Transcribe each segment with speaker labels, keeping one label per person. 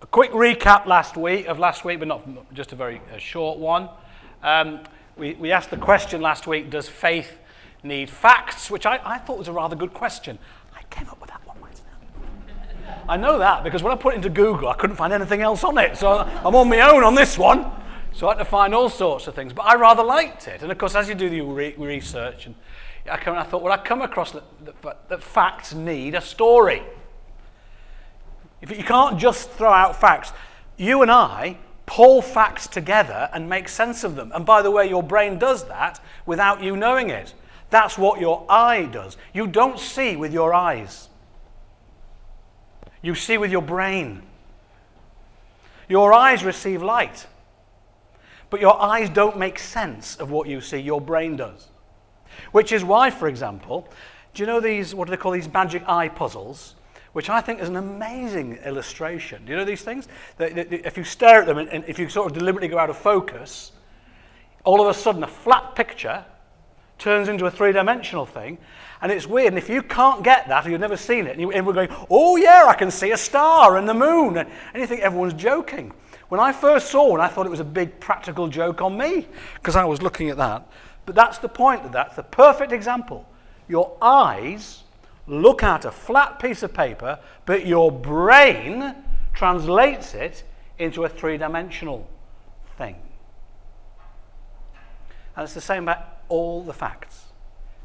Speaker 1: A quick recap last week, but not just a very short one. We asked the question last week, does faith need facts? Which I thought was a rather good question. I came up with that one myself. I know that because when I put it into Google, I couldn't find anything else on it. So I'm on my own on this one. So I had to find all sorts of things. But I rather liked it. And of course, as you do the research, and I thought, well, I come across that facts need a story. If you can't just throw out facts, you and I pull facts together and make sense of them. And by the way, your brain does that without you knowing it. That's what your eye does. You don't see with your eyes. You see with your brain. Your eyes receive light. But your eyes don't make sense of what you see. Your brain does. Which is why, for example, do you know these, what do they call these magic eye puzzles? Which I think is an amazing illustration. Do you know these things? If you stare at them and if you sort of deliberately go out of focus, all of a sudden a flat picture turns into a three-dimensional thing, and it's weird. And if you can't get that, or you've never seen it, and we're going, oh yeah, I can see a star and the moon, and you think everyone's joking. When I first saw one, I thought it was a big practical joke on me, because I was looking at that. But that's the point of that. It's the perfect example. Your eyes look at a flat piece of paper, but your brain translates it into a three-dimensional thing. And it's the same about all the facts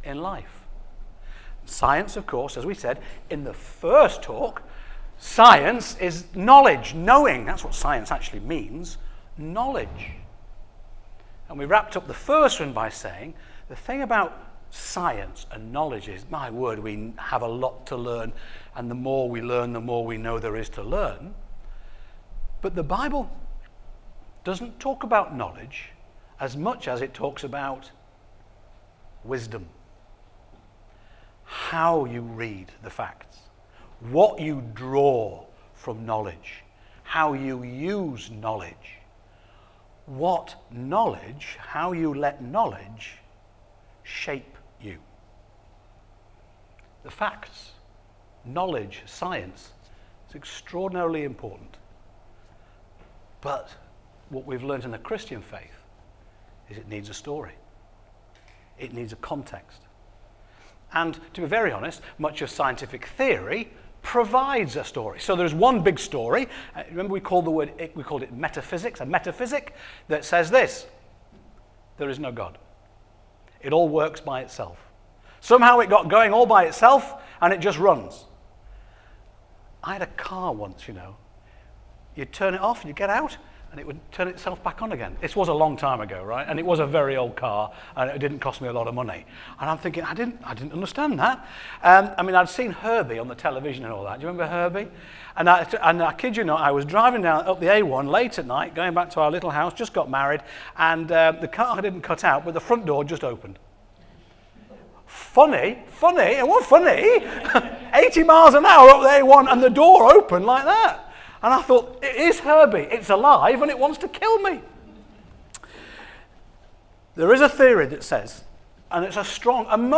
Speaker 1: in life. Science, of course, as we said in the first talk, science is knowledge, knowing. That's what science actually means, knowledge. And we wrapped up the first one by saying the thing about science and knowledge is, my word, we have a lot to learn, and the more we learn, the more we know there is to learn. But the Bible doesn't talk about knowledge as much as it talks about wisdom. How you read the facts, what you draw from knowledge, how you use knowledge, what knowledge, how you let knowledge shape you. The facts, knowledge, science is extraordinarily important. But what we've learned in the Christian faith is it needs a story. It needs a context. And to be very honest, much of scientific theory provides a story. So there's one big story. Remember we called it metaphysics, a metaphysic that says this: there is no God. It all works by itself. Somehow it got going all by itself, and it just runs. I had a car once, you know. You'd turn it off, you'd get out, and it would turn itself back on again. This was a long time ago, right? And it was a very old car, and it didn't cost me a lot of money. And I'm thinking, I didn't understand that. I mean, I'd seen Herbie on the television and all that. Do you remember Herbie? And I kid you not, I was driving down up the A1 late at night, going back to our little house, just got married, and the car didn't cut out, but the front door just opened. Funny, it was funny. 80 miles an hour up the A1, and the door opened like that. And I thought, it is Herbie, it's alive, and it wants to kill me. There is a theory that says, and it's a strong, and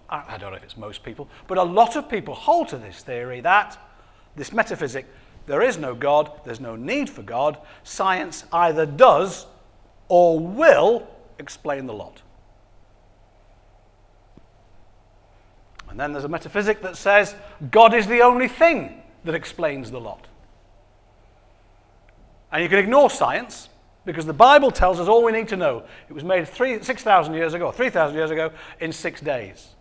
Speaker 1: I don't know if it's most people, but a lot of people hold to this theory that this metaphysic, there is no God, there's no need for God, science either does or will explain the lot. And then there's a metaphysic that says God is the only thing that explains the lot. And you can ignore science, because the Bible tells us all we need to know. It was made 6,000 years ago, or 3,000 years ago, in 6 days.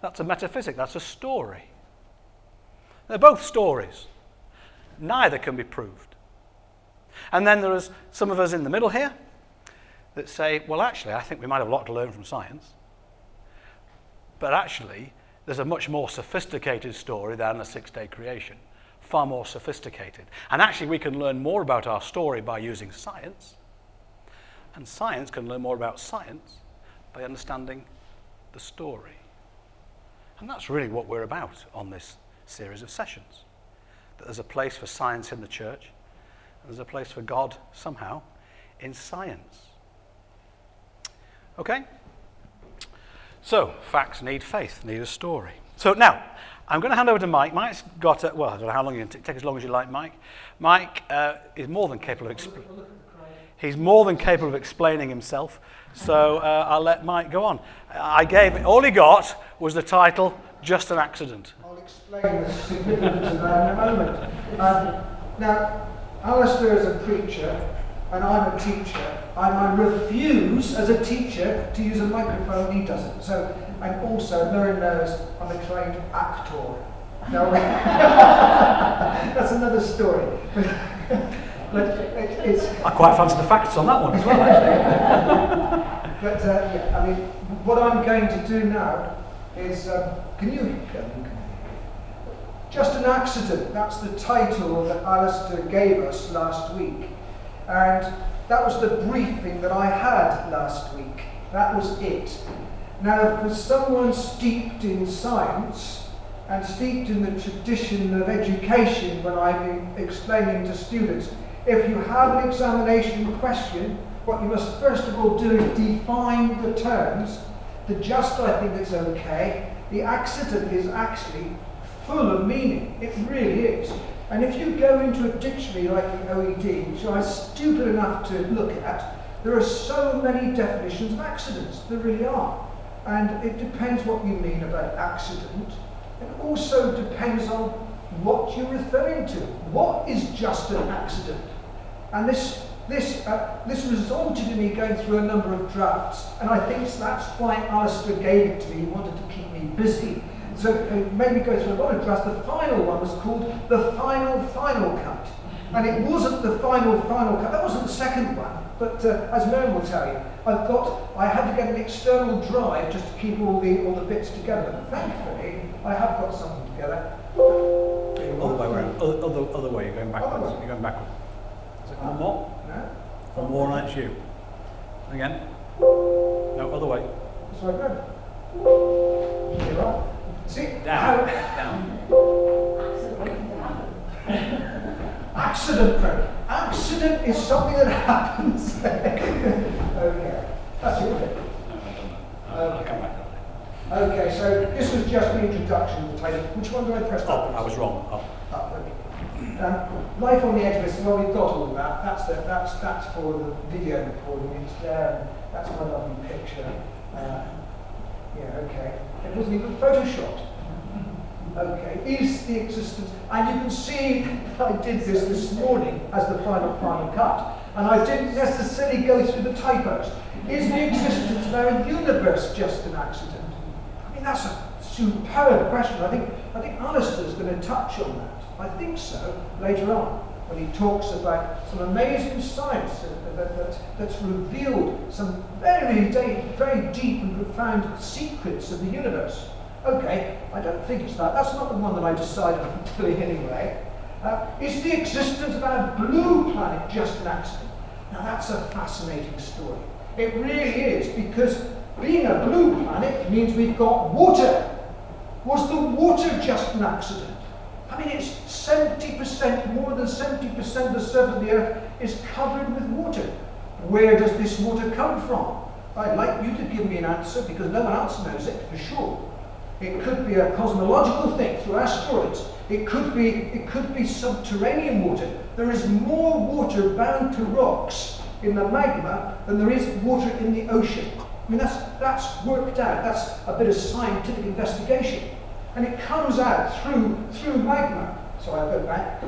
Speaker 1: That's a metaphysic, that's a story. They're both stories. Neither can be proved. And then there is some of us in the middle here that say, well, actually, I think we might have a lot to learn from science. But actually, there's a much more sophisticated story than a 6-day creation. Far more sophisticated. And actually we can learn more about our story by using science, and science can learn more about science by understanding the story. And that's really what we're about on this series of sessions. That there's a place for science in the church, and there's a place for God somehow in science. Okay? So, facts need faith, need a story. So now, I'm going to hand over to Mike. Mike's got, well, I don't know how long you can take as long as you like, Mike. Mike is more than capable of he's more than capable of explaining himself. So I'll let Mike go on. All he got was the title, Just an Accident.
Speaker 2: I'll explain the significance of that in a moment. Now, Alistair is a preacher, and I'm a teacher, and I refuse as a teacher to use a microphone. He doesn't. So, and also, Miriam knows I'm a trained actor. No, that's another story. But it's.
Speaker 1: I quite fancy the facts on that one as well, actually.
Speaker 2: But yeah, I mean, what I'm going to do now is, can you hear? Just an Accident. That's the title that Alistair gave us last week. And that was the briefing that I had last week. That was it. Now, for someone steeped in science and steeped in the tradition of education, when I'm explaining to students, if you have an examination question, what you must first of all do is define the terms. The just, I think, is okay. The accident is actually full of meaning. It really is. And if you go into a dictionary like the OED, which I was stupid enough to look at, there are so many definitions of accidents. There really are. And it depends what you mean about accident. It also depends on what you're referring to. What is just an accident? And this resulted in me going through a number of drafts, and I think that's why Alistair gave it to me. He wanted to keep me busy. So it made me go through a lot of drafts. The final one was called the final cut. And it wasn't the final cut. That wasn't the second one. But as Mary will tell you, I had to get an external drive just to keep all the bits together. But thankfully, I have got something together.
Speaker 1: Other way around. Other way. You're going backwards. You're going backwards. Is it one more?
Speaker 2: No.
Speaker 1: One more, and it's you. Again. No, other way.
Speaker 2: So I go. Here you are. See?
Speaker 1: Down. Accident
Speaker 2: is something that happens. Okay. That's your bit.
Speaker 1: No, I've done that. I'll come back.
Speaker 2: Okay, so this was just the introduction to the title. Which one do I press?
Speaker 1: Up. I was wrong. Up.
Speaker 2: Life on the Edge of it. Well, we've got all of that. That's for the video recording. It's there. That's my lovely picture. Yeah, okay. It wasn't even photoshopped. Okay, is the existence, and you can see I did this morning as the final cut, and I didn't necessarily go through the typos. Is the existence of our universe just an accident? I mean, that's a superb question. I think Alistair's going to touch on that. I think so later on, when he talks about some amazing science that's revealed some very deep and profound secrets of the universe. Okay, I don't think it's that. That's not the one that I decided on doing anyway. Is the existence of our blue planet just an accident? Now that's a fascinating story. It really is, because being a blue planet means we've got water. Was the water just an accident? I mean, it's 70%, more than 70% of the surface of the Earth is covered with water. Where does this water come from? I'd like you to give me an answer, because no one else knows it for sure. It could be a cosmological thing through asteroids. It could be subterranean water. There is more water bound to rocks in the magma than there is water in the ocean. I mean, that's worked out. That's a bit of scientific investigation. And it comes out through magma. So I go back.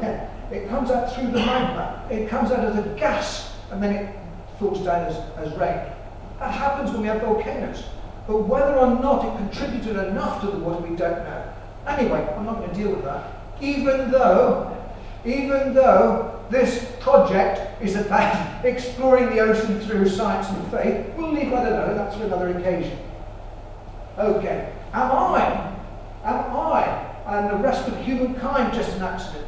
Speaker 2: It comes out through the magma. It comes out as a gas, and then it falls down as rain. That happens when we have volcanoes. But whether or not it contributed enough to the water, we don't know. Anyway, I'm not going to deal with that. Even though this project is about exploring the ocean through science and faith, we'll leave that alone. That's for another occasion. Okay, am I, and the rest of humankind just an accident?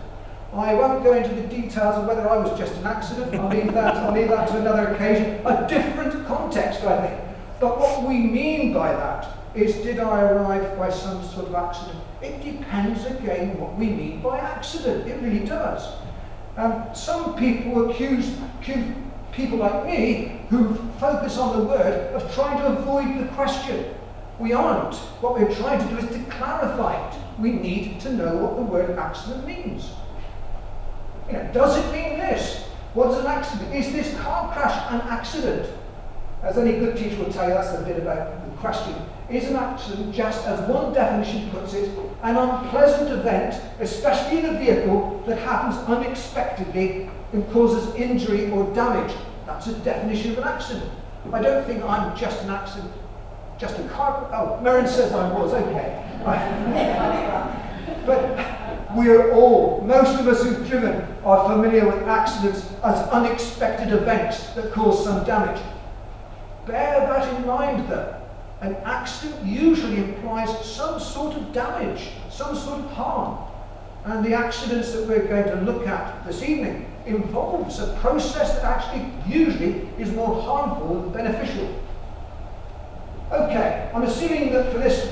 Speaker 2: I won't go into the details of whether I was just an accident. I'll leave that to another occasion. A different context, I think. But what we mean by that is, did I arrive by some sort of accident? It depends again what we mean by accident. It really does. Some people accuse people like me who focus on the word of trying to avoid the question. We aren't. What we're trying to do is to clarify we need to know what the word accident means. Does it mean this? What is an accident? Is this car crash an accident? As any good teacher will tell you, that's a bit about the question. Is an accident, just as one definition puts it, an unpleasant event, especially in a vehicle, that happens unexpectedly and causes injury or damage? That's a definition of an accident. I don't think I'm just an accident. Just a car. Oh, Merrin says I was, okay. But we're all, most of us who've driven, are familiar with accidents as unexpected events that cause some damage. Bear that in mind though. An accident usually implies some sort of damage, some sort of harm. And the accidents that we're going to look at this evening involves a process that actually usually is more harmful than beneficial. Okay, I'm assuming that for this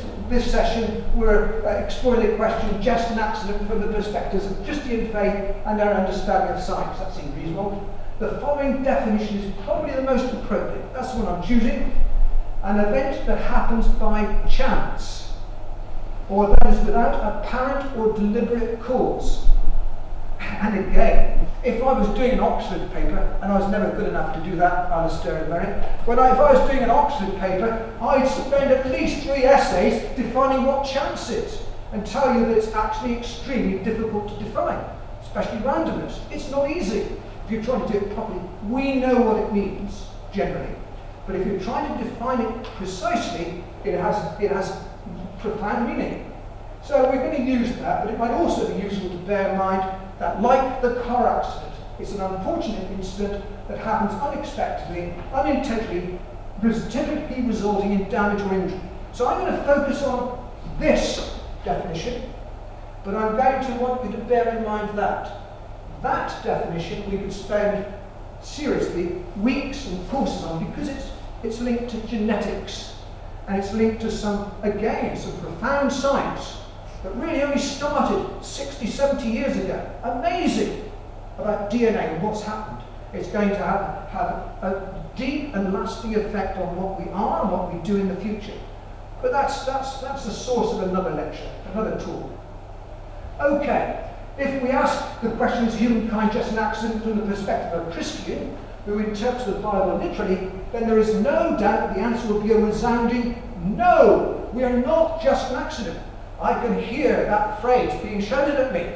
Speaker 2: session we're exploring the question, just an accident, from the perspectives of Christian faith and our understanding of science. That seems reasonable. The following definition is probably the most appropriate. That's the one I'm choosing. An event that happens by chance, or that is without apparent or deliberate cause. And again, if I was doing an Oxford paper, and I was never good enough to do that, Alistair and Merritt, if I was doing an Oxford paper, I'd spend at least 3 essays defining what chance is, and tell you that it's actually extremely difficult to define, especially randomness. It's not easy if you're trying to do it properly. We know what it means, generally. But if you're trying to define it precisely, it has profound meaning. So we're going to use that, but it might also be useful to bear in mind that, like the car accident, it's an unfortunate incident that happens unexpectedly, unintentionally, typically resulting in damage or injury. So I'm going to focus on this definition, but I'm going to want you to bear in mind that definition we could spend seriously weeks and courses on, because it's linked to genetics, and it's linked to some profound science that really only started 60, 70 years ago. Amazing about DNA and what's happened. It's going to have a deep and lasting effect on what we are and what we do in the future. But that's the source of another lecture, another talk. Okay, if we ask the question, is humankind just an accident from the perspective of a Christian who interprets the Bible literally, then there is no doubt the answer will be a resounding no. We are not just an accident. I can hear that phrase being shouted at me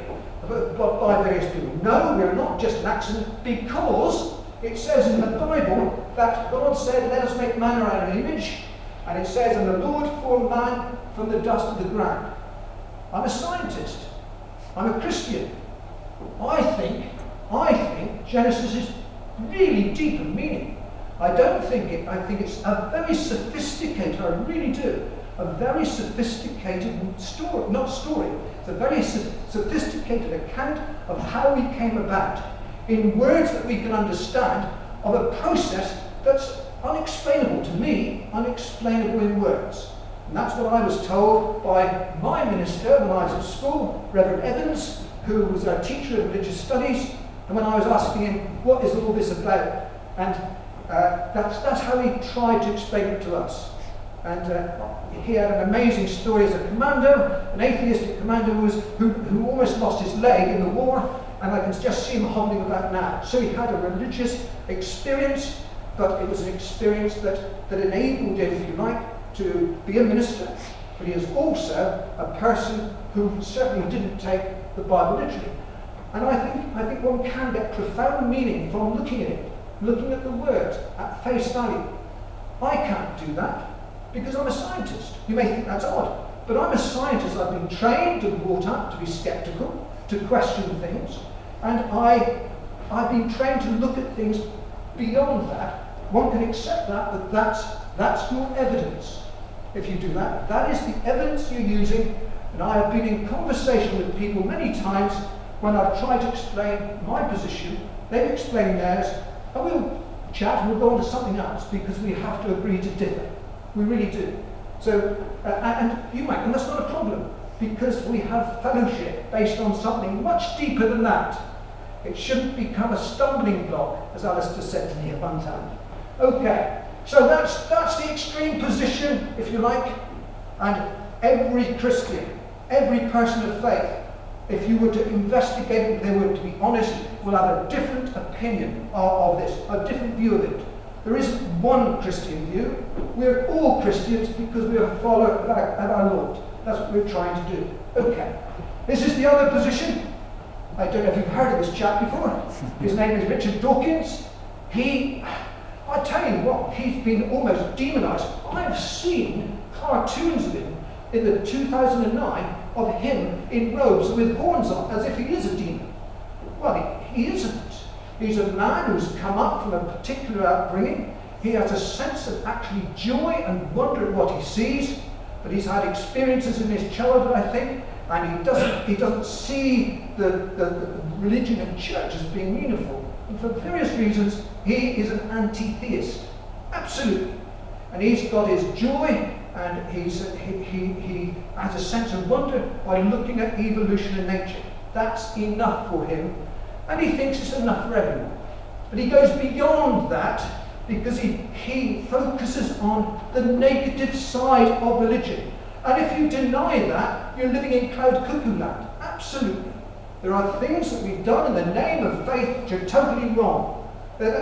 Speaker 2: by various people. No, we are not just an accident, because it says in the Bible that God said, let us make man in our image, and it says, and the Lord formed man from the dust of the ground. I'm a scientist. I'm a Christian. I think Genesis is really deep in meaning. I think it's a very sophisticated, I really do, a very sophisticated story, not story, it's a very sophisticated account of how we came about, in words that we can understand, of a process that's unexplainable to me, unexplainable in words. And that's what I was told by my minister when I was at school, Reverend Evans, who was a teacher of religious studies, and when I was asking him, what is all this about? And that's how he tried to explain it to us. And he had an amazing story as a commando, an atheistic commando who almost lost his leg in the war, and I can just see him hobbling about now. So he had a religious experience, but it was an experience that enabled him, if you like, to be a minister. But he is also a person who certainly didn't take the Bible literally. And I think one can get profound meaning from looking at it, looking at the words at face value. I can't do that because I'm a scientist. You may think that's odd, but I'm a scientist. I've been trained and brought up to be skeptical, to question things, and I've been trained to look at things beyond that. One can accept that, but that's your evidence. If you do that, that is the evidence you're using. And I have been in conversation with people many times when I've tried to explain my position, they've explained theirs, and we'll chat and we'll go on to something else because we have to agree to differ. We really do. So, and that's not a problem, because we have fellowship based on something much deeper than that. It shouldn't become a stumbling block, as Alistair said to me at one time. Okay, so that's the extreme position, if you like, and every Christian Every person of faith, if you were to investigate it, they were to be honest, will have a different opinion of this, a different view of it. There isn't one Christian view. We're all Christians because we are followers of our Lord. That's what we're trying to do. Okay. This is the other position. I don't know if you've heard of this chap before. His name is Richard Dawkins. I tell you what, he's been almost demonised. I've seen cartoons of him in the 2009 of him in robes with horns on, as if he is a demon. Well, he isn't. He's a man who's come up from a particular upbringing. He has a sense of actually joy and wonder at what he sees, but he's had experiences in his childhood, I think, and he doesn't see the religion and church as being meaningful. And for various reasons, he is an anti-theist. Absolutely. And he's got his joy, and he has a sense of wonder by looking at evolution and nature. That's enough for him. And he thinks it's enough for everyone. But he goes beyond that because he focuses on the negative side of religion. And if you deny that, you're living in cloud cuckoo land. Absolutely. There are things that we've done in the name of faith which are totally wrong. That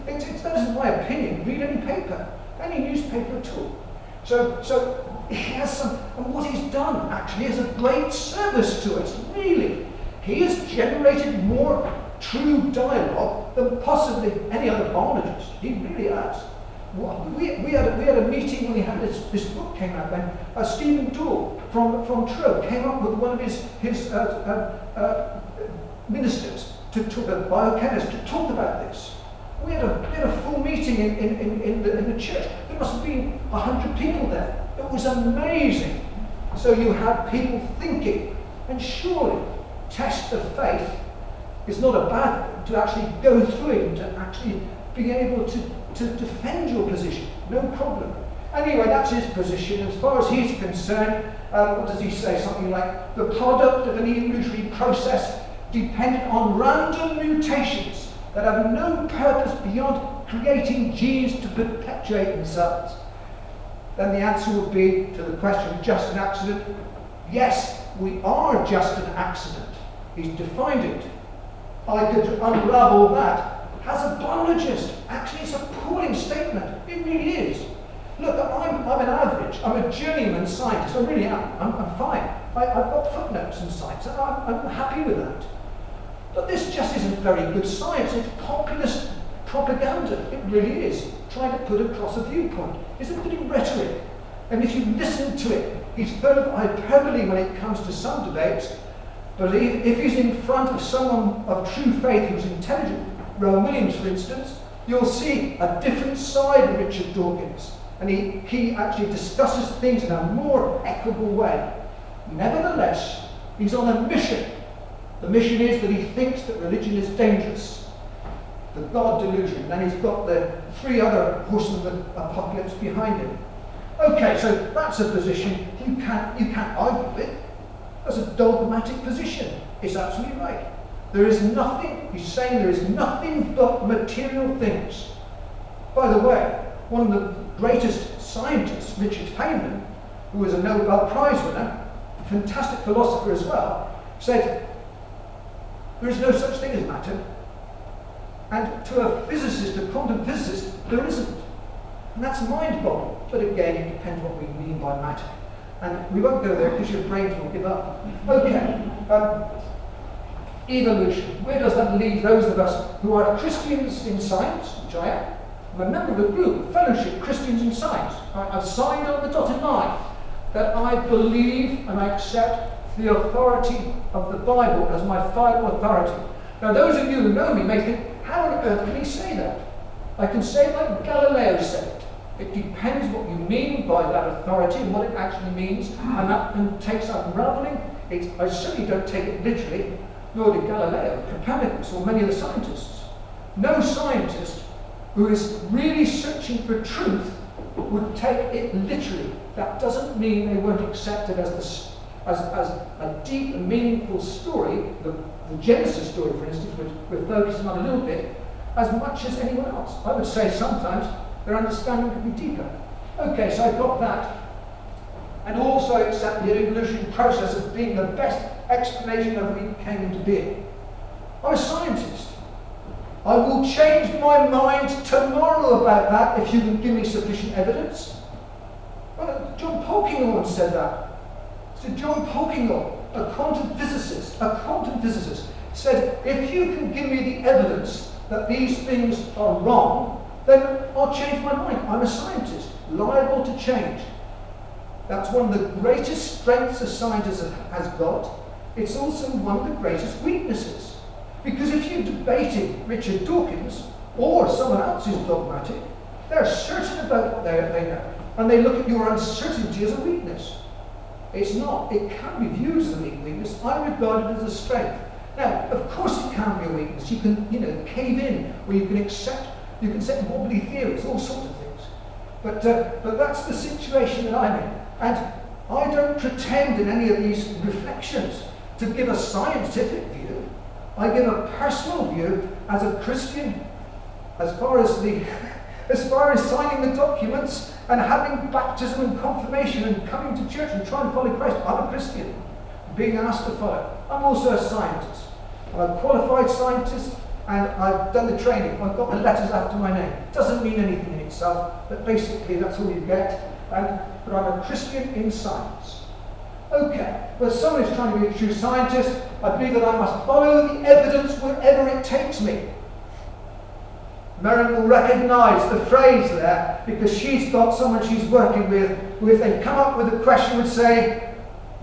Speaker 2: isn't my opinion. Read any paper, any newspaper at all. So he has some, and what he's done actually is a great service to us, really. He has generated more true dialogue than possibly any other biologist. He really has. We had a meeting when he had this book came out when Stephen Dore from Truro came up with one of his ministers to talk, a biochemist, to talk about this. We had a full meeting in the church. There must have been 100 people there. It was amazing. So you had people thinking, and surely test of faith is not a bad thing, to actually go through it and to actually be able to defend your position. No problem. Anyway, that's his position. As far as he's concerned, what does he say? Something like, the product of an evolutionary process dependent on random mutations that have no purpose beyond creating genes to perpetuate themselves. Then the answer would be to the question, just an accident? Yes, we are just an accident. He's defined it. I could unravel that. As a biologist, actually it's a appalling statement. It really is. Look, I'm an average. I'm a journeyman scientist. I really am. I'm fine. I've got footnotes in science. I'm happy with that. But this just isn't very good science. It's populist propaganda. It really is. Trying to put across a viewpoint. It's a bit of rhetoric. And if you listen to it, he's full of hyperbole when it comes to some debates. But if he's in front of someone of true faith who's intelligent, Rowan Williams, for instance, you'll see a different side of Richard Dawkins. And he actually discusses things in a more equitable way. Nevertheless, he's on a mission. The mission is that he thinks that religion is dangerous. The God delusion. And then he's got the three other horsemen of the apocalypse behind him. Okay, so that's a position you can't argue with. That's a dogmatic position. It's absolutely right. There is nothing, he's saying there is nothing but material things. By the way, one of the greatest scientists, Richard Feynman, who was a Nobel Prize winner, a fantastic philosopher as well, said, there is no such thing as matter. And to a physicist, a quantum physicist, there isn't. And that's mind-boggling. But again, it depends what we mean by matter. And we won't go there because your brains will give up. Okay. Evolution. Where does that leave those of us who are Christians in science, which I am? I'm a member of a group, a fellowship, Christians in Science. I've signed on the dotted line that I believe and I accept the authority of the Bible as my final authority. Now, those of you who know me may think, how on earth can he say that? I can say it like Galileo said it. It depends what you mean by that authority and what it actually means, and that takes unraveling. I certainly don't take it literally, nor did Galileo, Copernicus, or many of the scientists. No scientist who is really searching for truth would take it literally. That doesn't mean they won't accept it as a deep and meaningful story, the Genesis story, for instance, which we're focusing on a little bit, as much as anyone else. I would say sometimes their understanding could be deeper. Okay, so I've got that. and also accept the evolutionary process as being the best explanation of how we came into being. I'm a scientist. I will change my mind tomorrow about that if you can give me sufficient evidence. Well, John Polkinghorne once said that. So John Polkinghorne, a quantum physicist, said, if you can give me the evidence that these things are wrong, then I'll change my mind. I'm a scientist, liable to change. That's one of the greatest strengths a scientist has got. It's also one of the greatest weaknesses. Because if you're debating Richard Dawkins or someone else who's dogmatic, they're certain about what they know. And they look at your uncertainty as a weakness. It's not. It can be viewed as a weakness. I regard it as a strength. Now, of course it can be a weakness. You can, cave in, or you can set wobbly theories, all sorts of things. But that's the situation that I'm in. And I don't pretend in any of these reflections to give a scientific view. I give a personal view as a Christian, as far as signing the documents and having baptism and confirmation and coming to church and trying to follow Christ. I'm a Christian, being asked to follow. I'm also a scientist. I'm a qualified scientist, and I've done the training. I've got the letters after my name. It doesn't mean anything in itself, but basically that's all you get. But I'm a Christian in science. Okay, well, someone is trying to be a true scientist. I believe that I must follow the evidence wherever it takes me. Merriam will recognise the phrase there because she's got someone she's working with who, if they come up with a question, would say,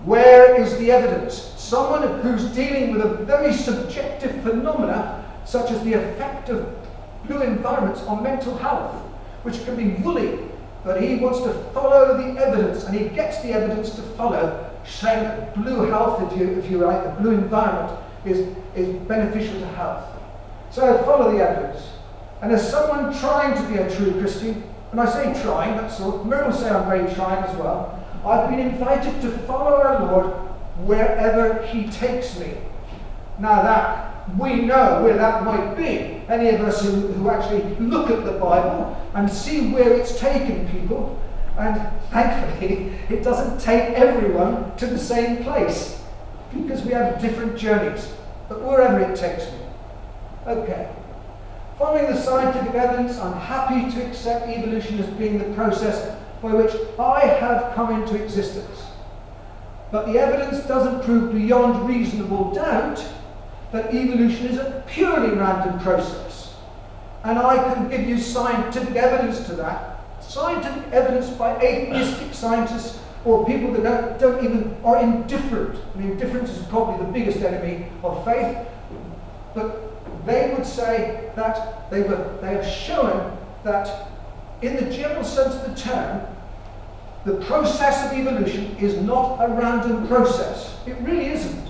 Speaker 2: where is the evidence? Someone who's dealing with a very subjective phenomena, such as the effect of blue environments on mental health, which can be woolly, but he wants to follow the evidence, and he gets the evidence to follow, saying that blue health, if you like, the blue environment is beneficial to health. So follow the evidence. And as someone trying to be a true Christian, and I say trying, that's all, Miriam will say I'm very trying as well, I've been invited to follow our Lord wherever he takes me. Now that, we know where that might be. Any of us who actually look at the Bible and see where it's taken people, and thankfully it doesn't take everyone to the same place, because we have different journeys, but wherever it takes me. Okay. Following the scientific evidence, I'm happy to accept evolution as being the process by which I have come into existence. But the evidence doesn't prove beyond reasonable doubt that evolution is a purely random process. And I can give you scientific evidence to that. Scientific evidence by atheistic scientists or people that don't even are indifferent. I mean, indifference is probably the biggest enemy of faith. But they would say that they have shown that in the general sense of the term, the process of evolution is not a random process. It really isn't.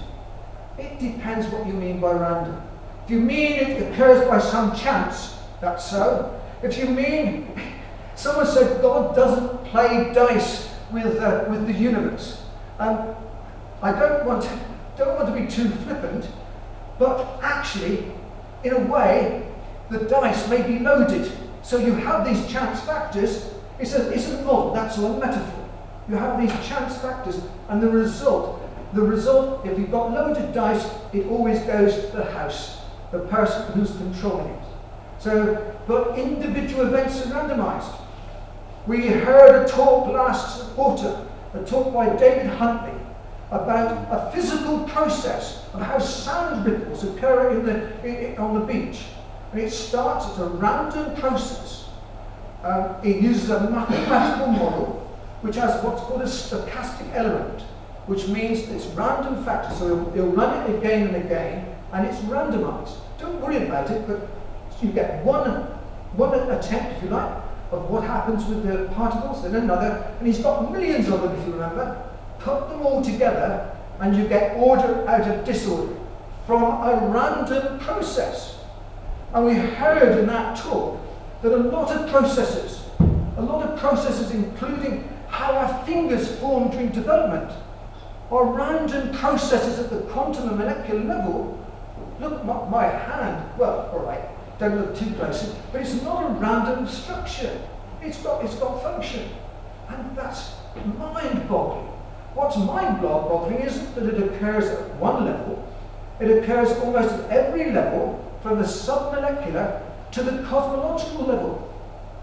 Speaker 2: It depends what you mean by random. If you mean it occurs by some chance, that's so. If you mean, someone said God doesn't play dice with the universe. I don't want to be too flippant, but actually, in a way, the dice may be loaded. So you have these chance factors. It's a model, that's all a metaphor. You have these chance factors, and the result, if you've got loaded dice, it always goes to the house, the person who's controlling it. So, but individual events are randomized. We heard a talk last autumn, a talk by David Huntley, about a physical process of how sound ripples occur on the beach. And it starts as a random process. It uses a mathematical model which has what's called a stochastic element, which means it's random factors. So it'll run it again and again, and it's randomized. Don't worry about it, but you get one attempt, if you like, of what happens with the particles, then another, and he's got millions of them, if you remember. Put them all together, and you get order out of disorder from a random process. And we heard in that talk that a lot of processes, including how our fingers form during development, are random processes at the quantum and molecular level. Look, my hand, well, all right, don't look too closely, but it's not a random structure. It's got function. And that's mind-boggling. What's mind-boggling isn't that it occurs at one level, it occurs almost at every level, from the submolecular to the cosmological level.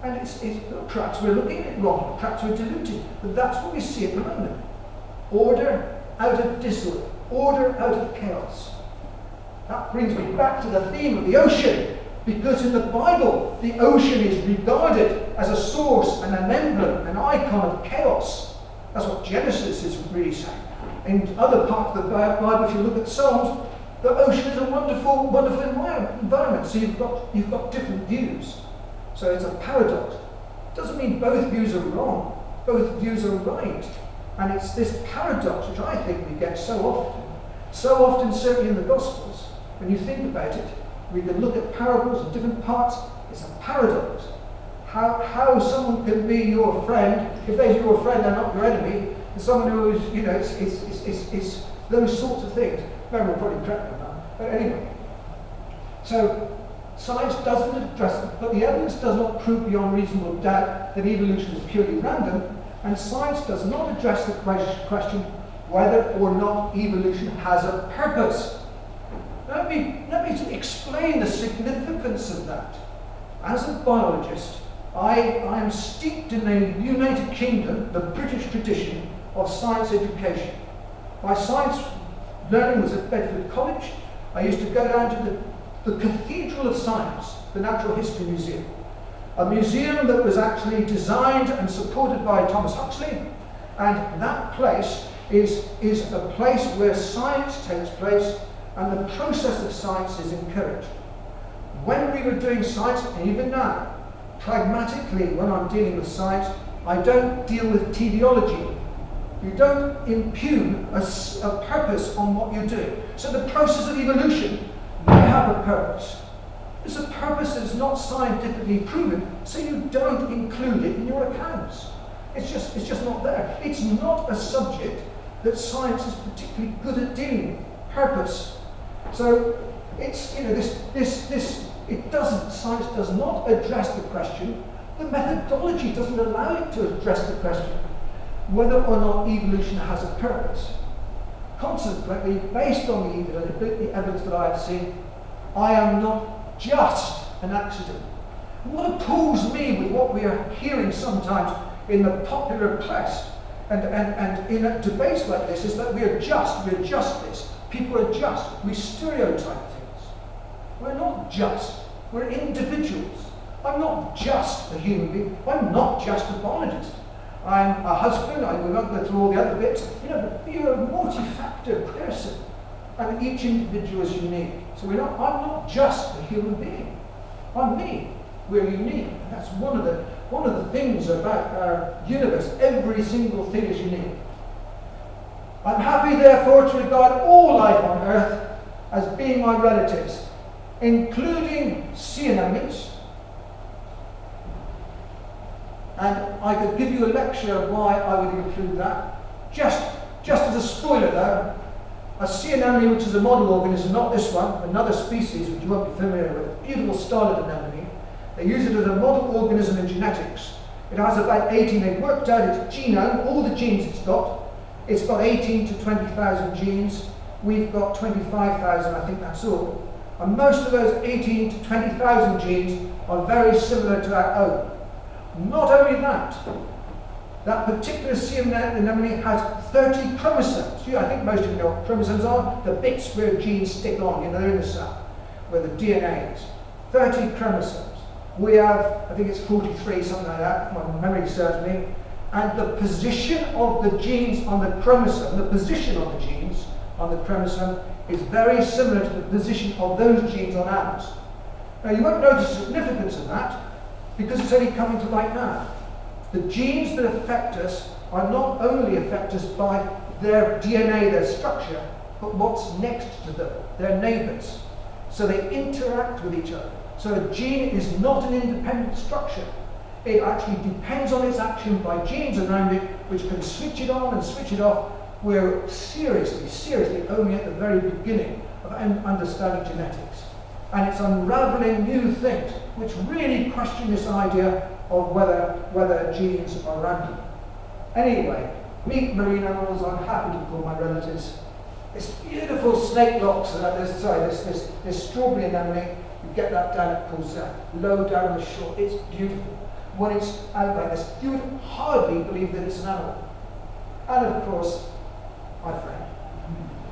Speaker 2: And it's perhaps we're looking at it wrong, perhaps we're diluting, but that's what we see at the moment. Order out of disorder, order out of chaos. That brings me back to the theme of the ocean, because in the Bible, the ocean is regarded as a source and an emblem, an icon of chaos. That's what Genesis is really saying. In other parts of the Bible, if you look at Psalms, the ocean is a wonderful, wonderful environment. So you've got different views. So it's a paradox. Doesn't mean both views are wrong. Both views are right. And it's this paradox which I think we get so often, certainly in the Gospels. When you think about it, we can look at parables in different parts. It's a paradox. How someone can be your friend, if they're your friend, they're not your enemy, and someone who is, it's those sorts of things. Mary will probably correct me on that. But anyway. So science doesn't address it, but the evidence does not prove beyond reasonable doubt that evolution is purely random, and science does not address the question whether or not evolution has a purpose. Let me explain the significance of that. As a biologist, I am steeped in the United Kingdom, the British tradition of science education. My science learning was at Bedford College. I used to go down to the Cathedral of Science, the Natural History Museum. A museum that was actually designed and supported by Thomas Huxley. And that place is a place where science takes place and the process of science is encouraged. When we were doing science, and even now, pragmatically, when I'm dealing with science, I don't deal with teleology. You don't impugn a purpose on what you're doing. So the process of evolution may have a purpose. It's a purpose that is not scientifically proven, so you don't include it in your accounts. It's just not there. It's not a subject that science is particularly good at dealing with. Purpose. So it's science does not address the question. The methodology doesn't allow it to address the question whether or not evolution has a purpose. Consequently, based on the evidence that I have seen, I am not just an accident. What appalls me with what we are hearing sometimes in the popular press and in debates like this is that we're just this. People are just. We stereotype things. We're not just. We're individuals. I'm not just a human being. I'm not just a biologist. I'm a husband. We won't go through all the other bits. But you're a multi-factor person. And each individual is unique. So I'm not just a human being. I'm me. We're unique. And that's one of the things about our universe. Every single thing is unique. I'm happy, therefore, to regard all life on Earth as being my relatives, including sea anemones. And I could give you a lecture of why I would include that. Just as a spoiler, though, a sea anemone, which is a model organism, not this one, another species which you won't be familiar with, beautiful scarlet anemone. They use it as a model organism in genetics. It has about 18, they've worked out its genome, all the genes it's got. It's got 18 to 20,000 genes. We've got 25,000, I think that's all. And most of those 18 to 20,000 genes are very similar to our own. Not only that particular sea anemone has 30 chromosomes. I think most of you know what chromosomes are. The bits where genes stick on, they're in the cell, where the DNA is. 30 chromosomes. We have, I think it's 43, something like that, if my memory serves me. And the position of the genes on the chromosome, is very similar to the position of those genes on ours. Now you won't notice the significance of that because it's only coming to light now. The genes that affect us are not only affect us by their DNA, their structure, but what's next to them, their neighbours. So they interact with each other. So a gene is not an independent structure. It actually depends on its action by genes around it, which can switch it on and switch it off. We're seriously only at the very beginning of understanding genetics. And it's unraveling new things which really question this idea of whether genes are random. Anyway, meet marine animals. I'm happy to call my relatives. This beautiful snake locks, this strawberry anemone, you get that down, it pulls low down the shore. It's beautiful. When it's out like this, you would hardly believe that it's an animal. And of course,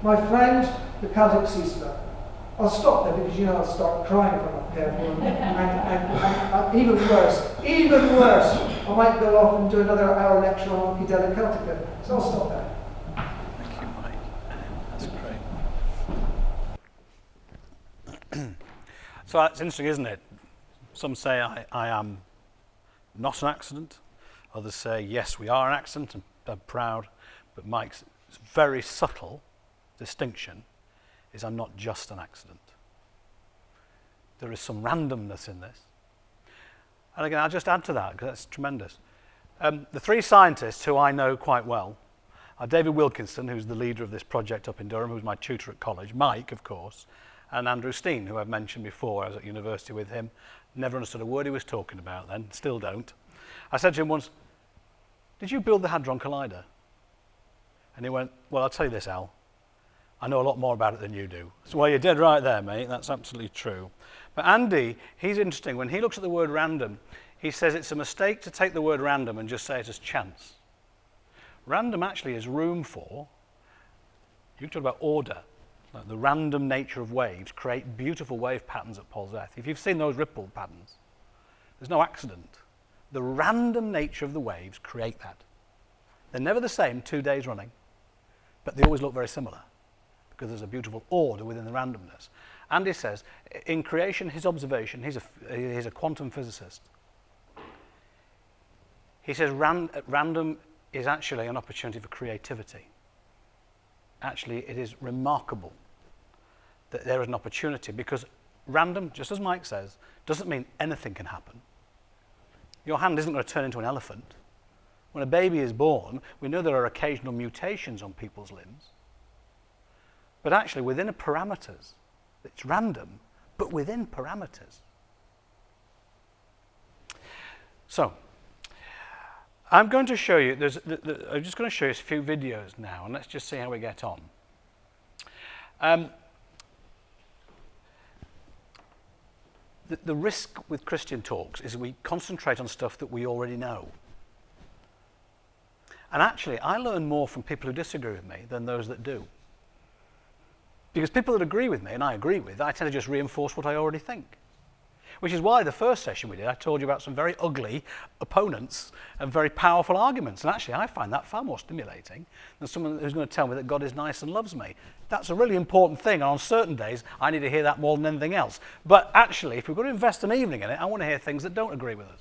Speaker 2: my friend, the Celtic sea sparrow. I'll stop there because I'll start crying if I'm not careful. And even worse, I might go off and do another hour lecture on Onkydella Celtica. So I'll stop there.
Speaker 1: Thank you, Mike. That's great. So that's interesting, isn't it? Some say I am not an accident. Others say, yes, we are an accident, and I'm proud. But Mike's very subtle distinction is I'm not just an accident. There is some randomness in this. And again, I'll just add to that, because that's tremendous. The three scientists who I know quite well are David Wilkinson, who's the leader of this project up in Durham, who's my tutor at college, Mike, of course, and Andrew Steen, who I've mentioned before. I was at university with him. Never understood a word he was talking about then, still don't. I said to him once, did you build the Hadron Collider? And he went, well, I'll tell you this, Al. I know a lot more about it than you do. So, well, you're dead right there, mate. That's absolutely true. But Andy, he's interesting. When he looks at the word random, he says it's a mistake to take the word random and just say it as chance. Random actually is room for, you talk about order, like the random nature of waves create beautiful wave patterns at Pol's Eth. If you've seen those ripple patterns, there's no accident. The random nature of the waves create that. They're never the same 2 days running, but they always look very similar, because there's a beautiful order within the randomness. Andy says, in creation, his observation, he's a quantum physicist. He says random is actually an opportunity for creativity. Actually, it is remarkable that there is an opportunity, because random, just as Mike says, doesn't mean anything can happen. Your hand isn't going to turn into an elephant. When a baby is born, we know there are occasional mutations on people's limbs. But actually, within the parameters, it's random, but within parameters. So, I'm going to show you, I'm just going to show you a few videos now, and let's just see how we get on. The risk with Christian talks is we concentrate on stuff that we already know. And actually, I learn more from people who disagree with me than those that do. Because people that agree with me, and I agree with, I tend to just reinforce what I already think. Which is why the first session we did, I told you about some very ugly opponents and very powerful arguments. And actually, I find that far more stimulating than someone who's going to tell me that God is nice and loves me. That's a really important thing, and on certain days, I need to hear that more than anything else. But actually, if we're going to invest an evening in it, I want to hear things that don't agree with us.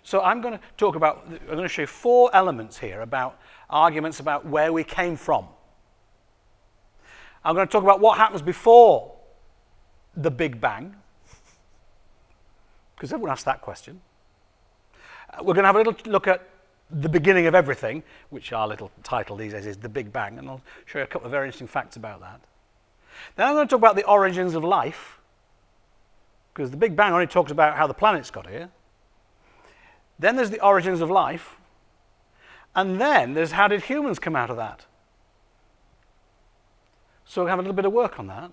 Speaker 1: So I'm going to show you 4 elements here about arguments about where we came from. I'm going to talk about what happens before the Big Bang, because everyone asks that question. We're going to have a little look at the beginning of everything, which our little title these days is The Big Bang, and I'll show you a couple of very interesting facts about that. Then I'm going to talk about the origins of life, because the Big Bang only talks about how the planets got here. Then there's the origins of life, and then there's how did humans come out of that. So we'll have a little bit of work on that.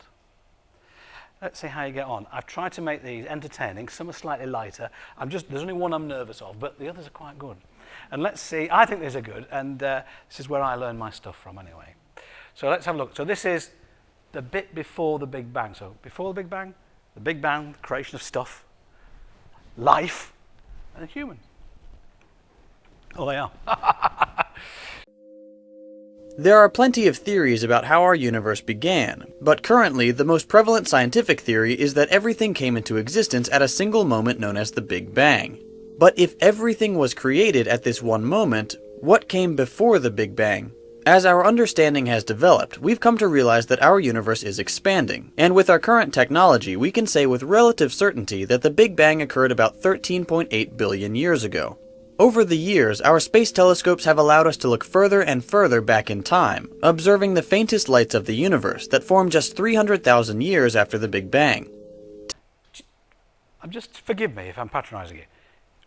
Speaker 1: Let's see how you get on. I've tried to make these entertaining. Some are slightly lighter. There's only one I'm nervous of, but the others are quite good. And let's see, I think these are good, and this is where I learn my stuff from anyway. So let's have a look. So this is the bit before the Big Bang. So before the Big Bang, the creation of stuff, life, and humans. Oh, they are.
Speaker 3: There are plenty of theories about how our universe began, but currently the most prevalent scientific theory is that everything came into existence at a single moment known as the Big Bang. But if everything was created at this one moment, what came before the Big Bang? As our understanding has developed, we've come to realize that our universe is expanding, and with our current technology we can say with relative certainty that the Big Bang occurred about 13.8 billion years ago. Over the years, our space telescopes have allowed us to look further and further back in time, observing the faintest lights of the universe that formed just 300,000 years after the Big Bang.
Speaker 1: Just forgive me if I'm patronizing you.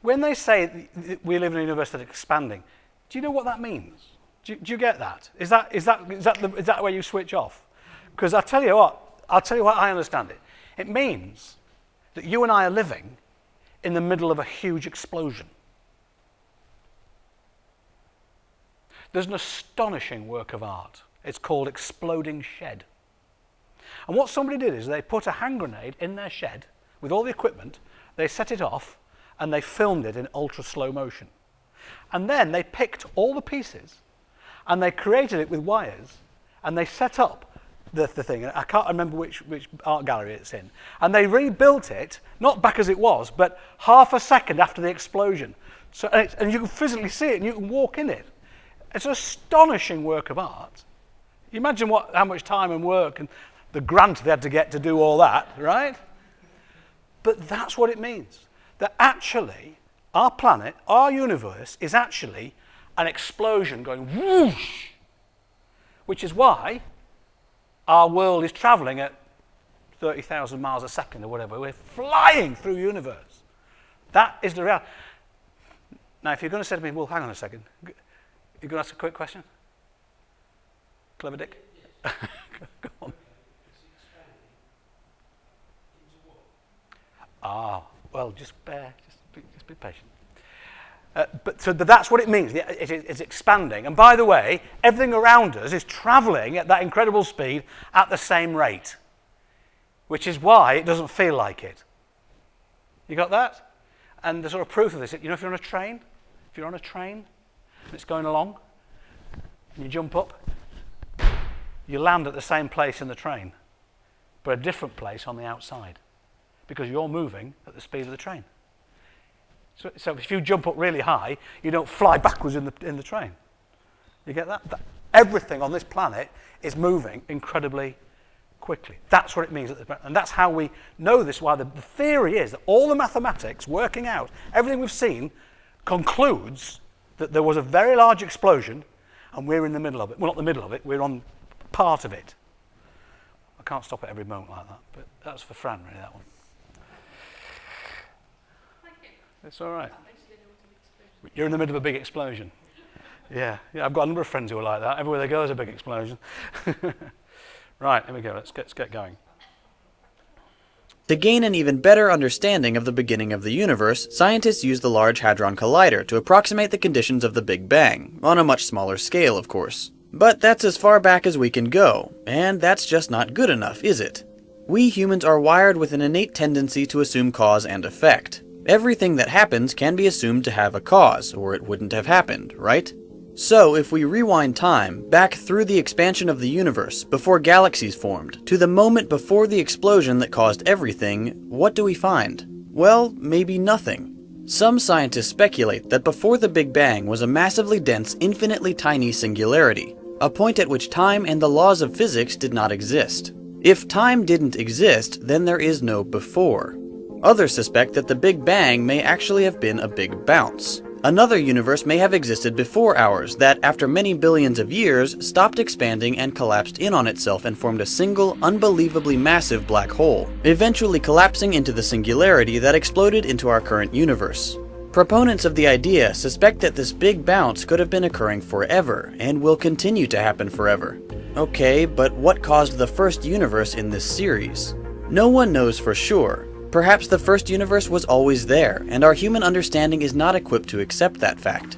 Speaker 1: When they say we live in a universe that's expanding, Do you know what that means? Do you get that? Is that the way you switch off? Because I'll tell you what I understand it. It means that you and I are living in the middle of a huge explosion. There's an astonishing work of art. It's called Exploding Shed. And what somebody did is they put a hand grenade in their shed with all the equipment, they set it off, and they filmed it in ultra slow motion. And then they picked all the pieces, and they created it with wires, and they set up the thing. I can't remember which art gallery it's in. And they rebuilt it, not back as it was, but half a second after the explosion. So, and you can physically see it, and you can walk in it. It's an astonishing work of art. You imagine how much time and work and the grant they had to get to do all that, right? But that's what it means. That actually, our planet, our universe, is actually an explosion going whoosh, which is why our world is traveling at 30,000 miles a second or whatever. We're flying through the universe. That is the reality. Now, if you're going to say to me, well, hang on a second. You're going to ask a quick question? Clever Dick? Go on. Well, just be patient. But that's what it means. It's expanding. And by the way, everything around us is traveling at that incredible speed at the same rate, which is why it doesn't feel like it. You got that? And the sort of proof of this, if you're on a train, and it's going along, and you jump up, you land at the same place in the train, but a different place on the outside, because you're moving at the speed of the train. So if you jump up really high, you don't fly backwards in the train. You get that? Everything on this planet is moving incredibly quickly. That's what it means. And that's how we know this, why the theory is that all the mathematics working out, everything we've seen, concludes that there was a very large explosion and we're in the middle of it. Well, not the middle of it, we're on part of it. I can't stop at every moment like that, but that's for Fran, really, that one. It's all right. You're in the middle of a big explosion. Yeah, I've got a number of friends who are like that. Everywhere they go, there's a big explosion. Right, here we go. Let's get going.
Speaker 3: To gain an even better understanding of the beginning of the universe, scientists use the Large Hadron Collider to approximate the conditions of the Big Bang, on a much smaller scale, of course. But that's as far back as we can go, and that's just not good enough, is it? We humans are wired with an innate tendency to assume cause and effect. Everything that happens can be assumed to have a cause, or it wouldn't have happened, right? So, if we rewind time, back through the expansion of the universe, before galaxies formed, to the moment before the explosion that caused everything, what do we find? Well, maybe nothing. Some scientists speculate that before the Big Bang was a massively dense, infinitely tiny singularity, a point at which time and the laws of physics did not exist. If time didn't exist, then there is no before. Others suspect that the Big Bang may actually have been a big bounce. Another universe may have existed before ours that, after many billions of years, stopped expanding and collapsed in on itself and formed a single, unbelievably massive black hole, eventually collapsing into the singularity that exploded into our current universe. Proponents of the idea suspect that this big bounce could have been occurring forever, and will continue to happen forever. Okay, but what caused the first universe in this series? No one knows for sure. Perhaps the first universe was always there, and our human understanding is not equipped to accept that fact.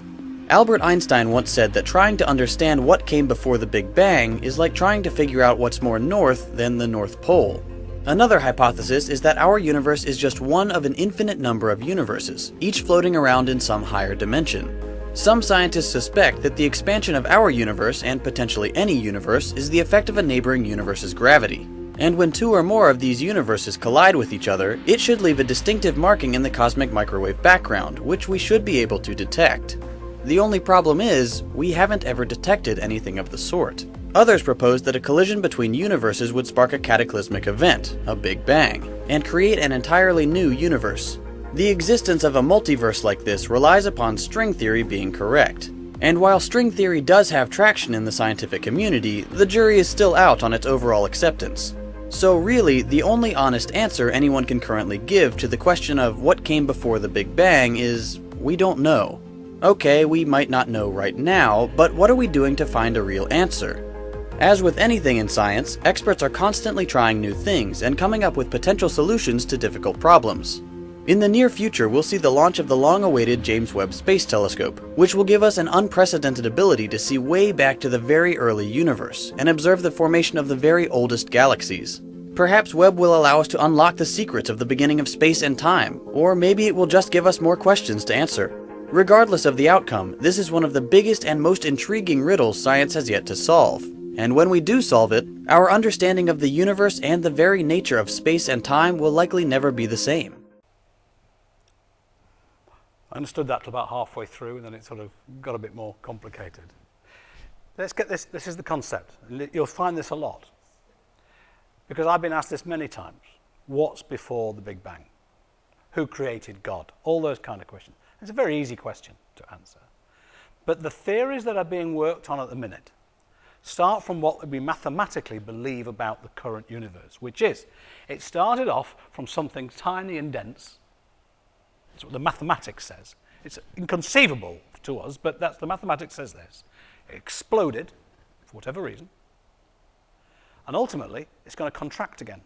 Speaker 3: Albert Einstein once said that trying to understand what came before the Big Bang is like trying to figure out what's more north than the North Pole. Another hypothesis is that our universe is just one of an infinite number of universes, each floating around in some higher dimension. Some scientists suspect that the expansion of our universe, and potentially any universe, is the effect of a neighboring universe's gravity. And when two or more of these universes collide with each other, it should leave a distinctive marking in the cosmic microwave background, which we should be able to detect. The only problem is, we haven't ever detected anything of the sort. Others propose that a collision between universes would spark a cataclysmic event, a Big Bang, and create an entirely new universe. The existence of a multiverse like this relies upon string theory being correct. And while string theory does have traction in the scientific community, the jury is still out on its overall acceptance. So really, the only honest answer anyone can currently give to the question of what came before the Big Bang is, we don't know. Okay, we might not know right now, but what are we doing to find a real answer? As with anything in science, experts are constantly trying new things and coming up with potential solutions to difficult problems. In the near future, we'll see the launch of the long-awaited James Webb Space Telescope, which will give us an unprecedented ability to see way back to the very early universe and observe the formation of the very oldest galaxies. Perhaps Webb will allow us to unlock the secrets of the beginning of space and time, or maybe it will just give us more questions to answer. Regardless of the outcome, this is one of the biggest and most intriguing riddles science has yet to solve. And when we do solve it, our understanding of the universe and the very nature of space and time will likely never be the same.
Speaker 1: I understood that till about halfway through, and then it sort of got a bit more complicated. Let's get this. This is the concept. You'll find this a lot. Because I've been asked this many times. What's before the Big Bang? Who created God? All those kind of questions. It's a very easy question to answer. But the theories that are being worked on at the minute start from what we mathematically believe about the current universe, which is, it started off from something tiny and dense. That's what the mathematics says. It's inconceivable to us, but that's the mathematics says this. It exploded, for whatever reason, and ultimately it's going to contract again.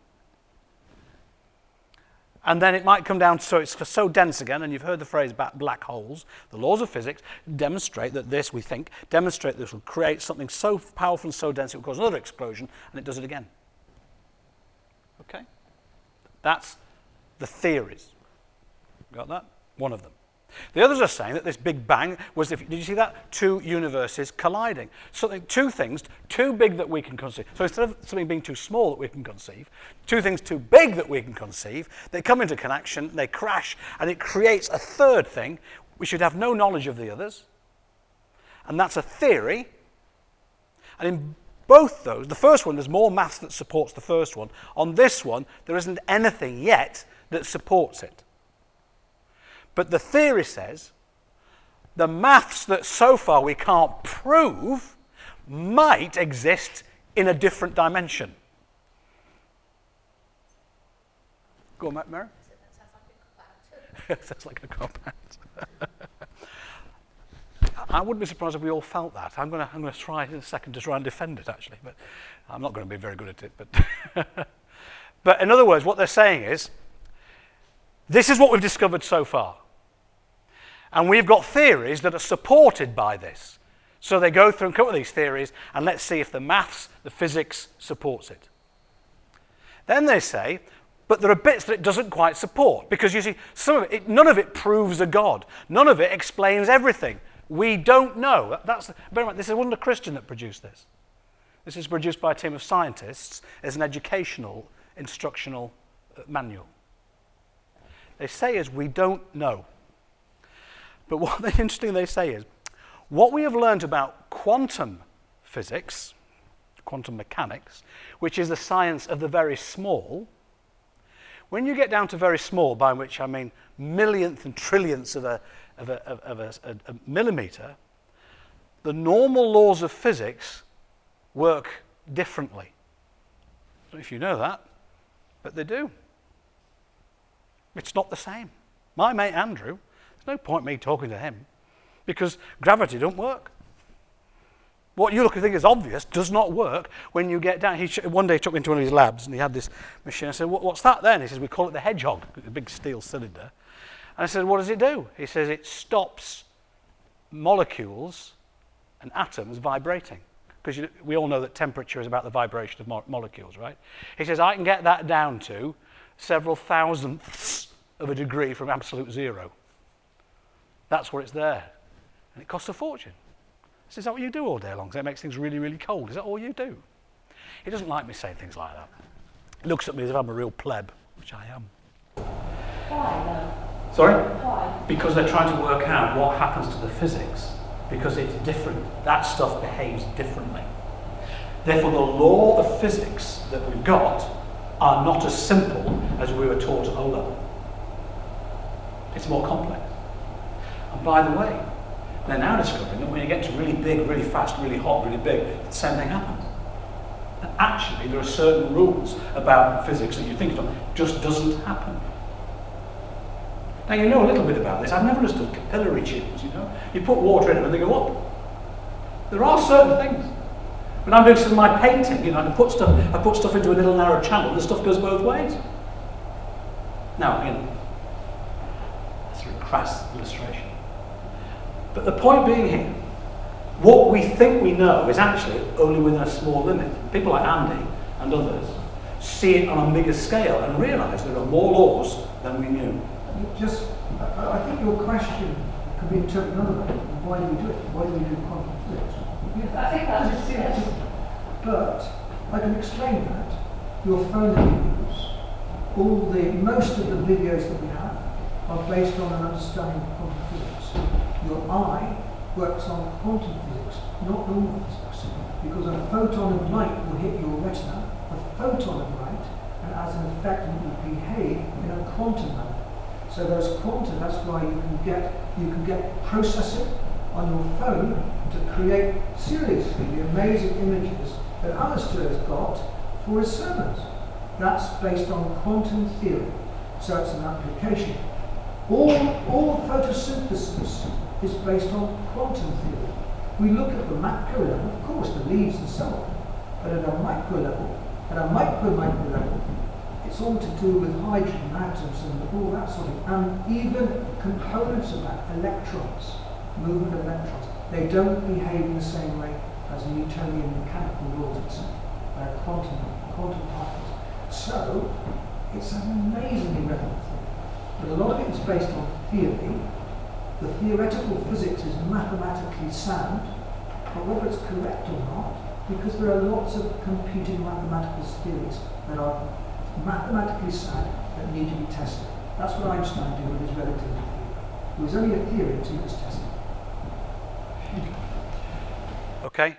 Speaker 1: And then it might come down to, so it's so dense again, and you've heard the phrase about black holes. The laws of physics demonstrate that this, we think, demonstrate this will create something so powerful and so dense it will cause another explosion, and it does it again. Okay? That's the theories. Got that? One of them. The others are saying that this Big Bang was, did you see that? Two universes colliding. Two things too big that we can conceive. So instead of something being too small that we can conceive, two things too big that we can conceive, they come into connection, they crash, and it creates a third thing. We should have no knowledge of the others. And that's a theory. And in both those, the first one, there's more maths that supports the first one. On this one, there isn't anything yet that supports it. But the theory says the maths that so far we can't prove might exist in a different dimension. Go on, Mary.
Speaker 4: That sounds like a cop out.
Speaker 1: Sounds like a cop out. I wouldn't be surprised if we all felt that. I'm going to try in a second to try and defend it, actually, but I'm not going to be very good at it. But in other words, what they're saying is, this is what we've discovered so far. And we've got theories that are supported by this. So they go through and come up with these theories, and let's see if the maths, the physics supports it. Then they say, but there are bits that it doesn't quite support, because you see, none of it proves a God. None of it explains everything. We don't know. Bear in mind, this wasn't a Christian that produced this. This is produced by a team of scientists as an educational, instructional manual. They say is, we don't know. But what the interesting they say is, what we have learned about quantum physics, quantum mechanics, which is the science of the very small, when you get down to very small, by which I mean millionth and trillionths of a millimeter, the normal laws of physics work differently. I don't know if you know that, but they do. It's not the same. My mate Andrew, there's no point me talking to him because gravity don't work. What you look and think is obvious does not work when you get down. One day he took me into one of his labs and he had this machine. I said, what's that then? He says, we call it the hedgehog, a big steel cylinder. And I said, what does it do? He says, it stops molecules and atoms vibrating. Because we all know that temperature is about the vibration of molecules, right? He says, I can get that down to several thousandths of a degree from absolute zero. That's where it's there. And it costs a fortune. I said, is that what you do all day long? Because it makes things really, really cold. Is that all you do? He doesn't like me saying things like that. He looks at me as if I'm a real pleb, which I am.
Speaker 4: Why, though?
Speaker 1: Sorry?
Speaker 4: Why?
Speaker 1: Because they're trying to work out what happens to the physics. Because it's different. That stuff behaves differently. Therefore, the law of physics that we've got are not as simple as we were taught at O-level. It's more complex. And by the way, they're now discovering that when you get to really big, really fast, really hot, really big, the same thing happens. And actually, there are certain rules about physics that you think of, just doesn't happen. Now, you know a little bit about this. I've never understood capillary tubes, you know. You put water in them and they go up. There are certain things. When I'm doing some of my painting, you know, I put stuff into a little narrow channel, and the stuff goes both ways. Now, again, that's a crass illustration. But the point being here, what we think we know is actually only within a small limit. People like Andy and others see it on a bigger scale and realise there are more laws than we knew.
Speaker 2: I think your question could be interpreted another way. Why do we do it? Why do we do quantum physics?
Speaker 4: I think that's it.
Speaker 2: But I can explain that. Your phone that you use, most of the videos that we have are based on an understanding of quantum physics. Your eye works on quantum physics, not normal physics, because a photon of light will hit your retina, a photon of light, and as an effect it will behave in a quantum manner. So those quanta, that's why you can get processing on your phone to create seriously the amazing images that Alistair has got for his sermons. That's based on quantum theory, so it's an application. All photosynthesis is based on quantum theory. We look at the macro level, of course, the leaves and so on, but at a micro level, at a micro level, it's all to do with hydrogen atoms and all that sort of, and even components of that, electrons, movement of electrons. They don't behave in the same way as Newtonian mechanical laws, quantum particles. So, it's an amazingly relevant thing. But a lot of it is based on theory. The theoretical physics is mathematically sound, but whether it's correct or not, because there are lots of competing mathematical theories that are mathematically sound that need to be tested. That's what Einstein did with his relativity theory. It was only a theory until it was tested.
Speaker 1: Okay,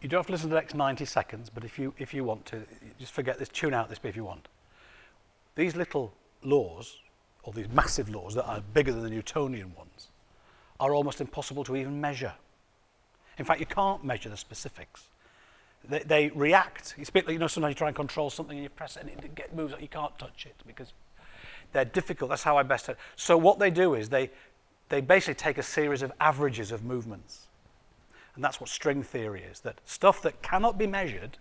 Speaker 1: you don't have to listen to the next 90 seconds, but if you want to, just forget this, tune out this bit if you want. These little laws, or these massive laws that are bigger than the Newtonian ones, are almost impossible to even measure. In fact, you can't measure the specifics. They react. It's a bit like, you know, sometimes you try and control something and you press it and it moves, you can't touch it because they're difficult. That's how I best. So what they do is they basically take a series of averages of movements. And that's what string theory is, that stuff that cannot be measured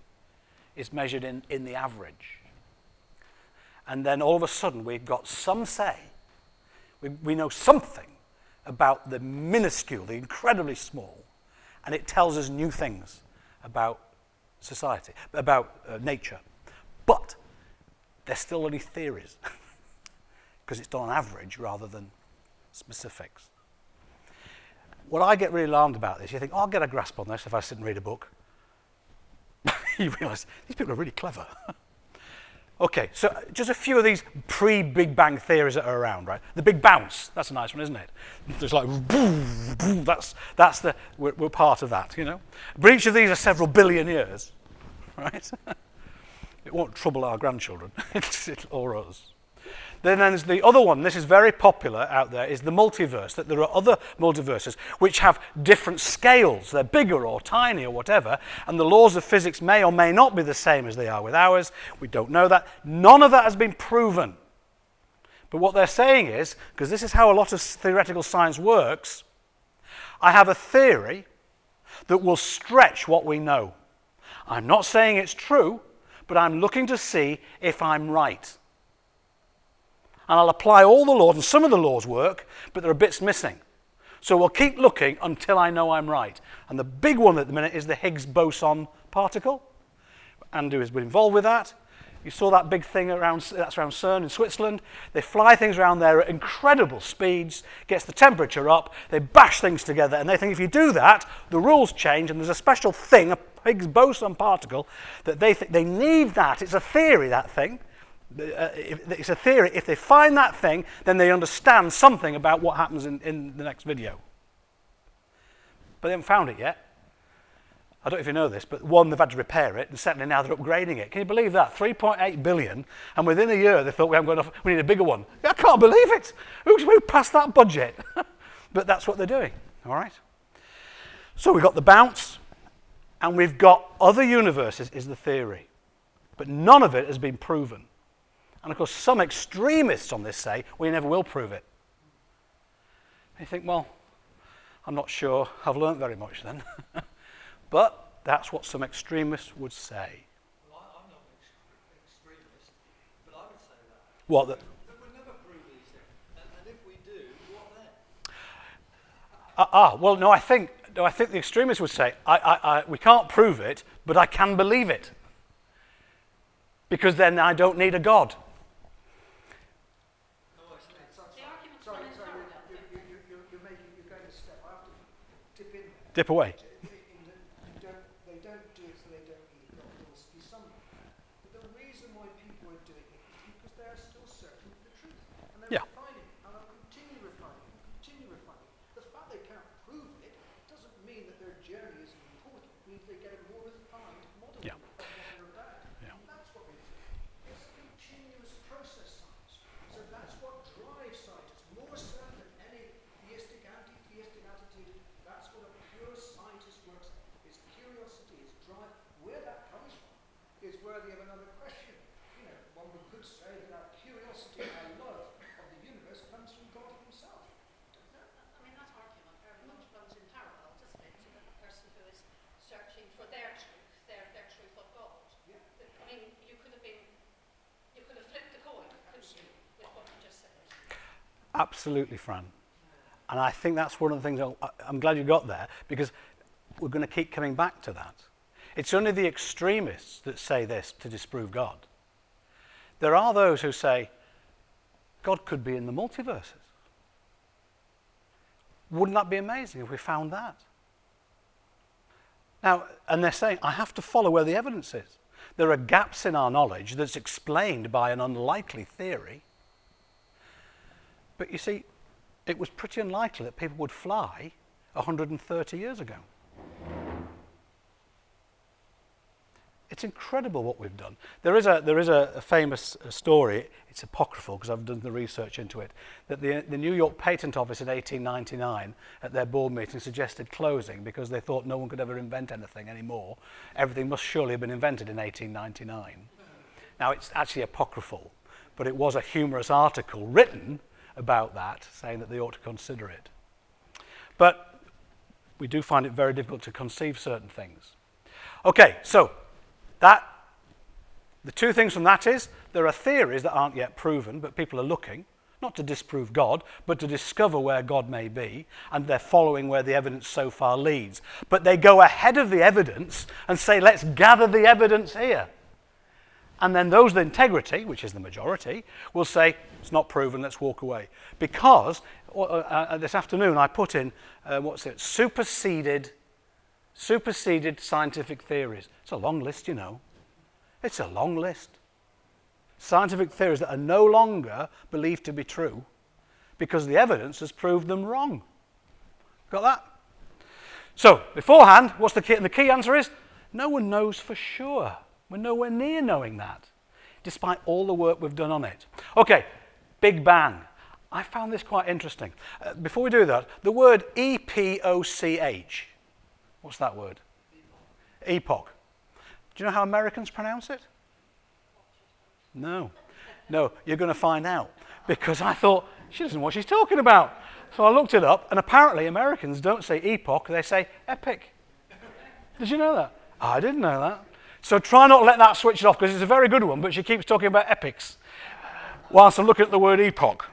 Speaker 1: is measured in the average. And then all of a sudden we've got some say, we know something about the minuscule, the incredibly small, and it tells us new things about society, about nature. But they're still only theories, because it's done on average rather than specifics. What I get really alarmed about this, you think, oh, I'll get a grasp on this if I sit and read a book. You realise, these people are really clever. Okay, so just a few of these pre-Big Bang theories that are around, right? The Big Bounce, that's a nice one, isn't it? There's like, boom, boom, we're part of that, you know? But each of these are several billion years, right? It won't trouble our grandchildren, or us. Then there's the other one, this is very popular out there, is the multiverse, that there are other multiverses which have different scales. They're bigger or tiny or whatever, and the laws of physics may or may not be the same as they are with ours. We don't know that. None of that has been proven. But what they're saying is, because this is how a lot of theoretical science works, I have a theory that will stretch what we know. I'm not saying it's true, but I'm looking to see if I'm right. And I'll apply all the laws, and some of the laws work, but there are bits missing. So we'll keep looking until I know I'm right. And the big one at the minute is the Higgs boson particle. Andrew has been involved with that. You saw that big thing that's around CERN in Switzerland. They fly things around there at incredible speeds, gets the temperature up, they bash things together, and they think if you do that, the rules change, and there's a special thing, a Higgs boson particle, that they think they need that. It's a theory, that thing. It's a theory. If they find that thing, then they understand something about what happens in the next video. But they haven't found it yet. I don't know if you know this, but one, they've had to repair it, and secondly, now they're upgrading it. Can you believe that? 3.8 billion, and within a year they thought we haven't got enough, we need a bigger one. I can't believe it. Who passed that budget? But that's what they're doing, all right? So we've got the bounce, and we've got other universes is the theory. But none of it has been proven. And of course, some extremists on this say, we never will prove it. You think, well, I'm not sure I've learnt very much then. But that's what some extremists would say.
Speaker 5: Well, I'm not an extremist, but I would say that.
Speaker 1: What?
Speaker 5: That we'll never prove these things. And if we do, what then?
Speaker 1: Well, no, I think the extremists would say, we can't prove it, but I can believe it. Because then I don't need a God. Dip away.
Speaker 2: They don't do it so they don't need God. There must be some. But the reason why people are doing it is because they are still searching for the truth. And they're refining, and they'll continue refining. The fact they can't prove it doesn't mean that their journey isn't important. It means they get a more refined model of what they're about.
Speaker 1: Yeah.
Speaker 2: And that's what they do. It's a continuous process, science. So that's what drives scientists, more so than any theistic, anti-theistic attitude. That's what a pure scientist works at. His curiosity, his drive. Where that comes from is worthy of another question. You know, one could say that our curiosity and our love of the universe comes from God himself.
Speaker 4: I mean, that argument very much runs in parallel, doesn't it, to the person who is searching for their truth, their truth of God.
Speaker 2: Yeah.
Speaker 4: I mean, you could have flipped the coin, couldn't you, with what you just said?
Speaker 1: Absolutely, Fran. And I think that's one of the things, I'm glad you got there, because we're going to keep coming back to that. It's only the extremists that say this to disprove God. There are those who say, God could be in the multiverses. Wouldn't that be amazing if we found that? Now, and they're saying, I have to follow where the evidence is. There are gaps in our knowledge that's explained by an unlikely theory. But you see, it was pretty unlikely that people would fly 130 years ago. It's incredible what we've done. There is a famous story, it's apocryphal because I've done the research into it, that the New York Patent Office in 1899 at their board meeting suggested closing because they thought no one could ever invent anything anymore. Everything must surely have been invented in 1899. Now it's actually apocryphal, but it was a humorous article written about that, saying that they ought to consider it. But we do find it very difficult to conceive certain things. Okay, so the two things from that is, there are theories that aren't yet proven, but people are looking, not to disprove God, but to discover where God may be, and they're following where the evidence so far leads. But they go ahead of the evidence and say, let's gather the evidence here. And then those with integrity, which is the majority, will say, it's not proven, let's walk away. Because this afternoon I put in, superseded scientific theories. It's a long list, you know. It's a long list. Scientific theories that are no longer believed to be true because the evidence has proved them wrong. Got that? So, beforehand, what's the key? And the key answer is, no one knows for sure. We're nowhere near knowing that, despite all the work we've done on it. Okay, Big Bang. I found this quite interesting. Before we do that, the word epoch. What's that word? Epoch. Do you know how Americans pronounce it? No, you're going to find out. Because I thought, she doesn't know what she's talking about. So I looked it up, and apparently Americans don't say epoch, they say epic. Did you know that? I didn't know that. So try not to let that switch it off, because it's a very good one, but she keeps talking about epics whilst I'm looking at the word epoch.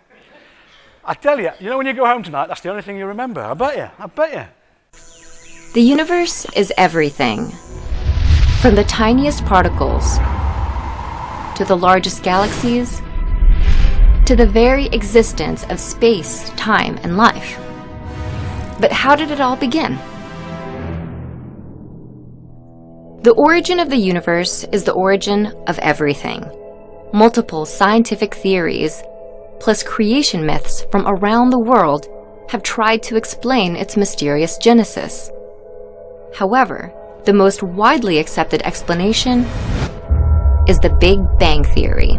Speaker 1: I tell you, when you go home tonight, that's the only thing you remember. I bet you.
Speaker 6: The universe is everything. From the tiniest particles, to the largest galaxies, to the very existence of space, time, and life. But how did it all begin? The origin of the universe is the origin of everything. Multiple scientific theories, plus creation myths from around the world, have tried to explain its mysterious genesis. However, the most widely accepted explanation is the Big Bang Theory.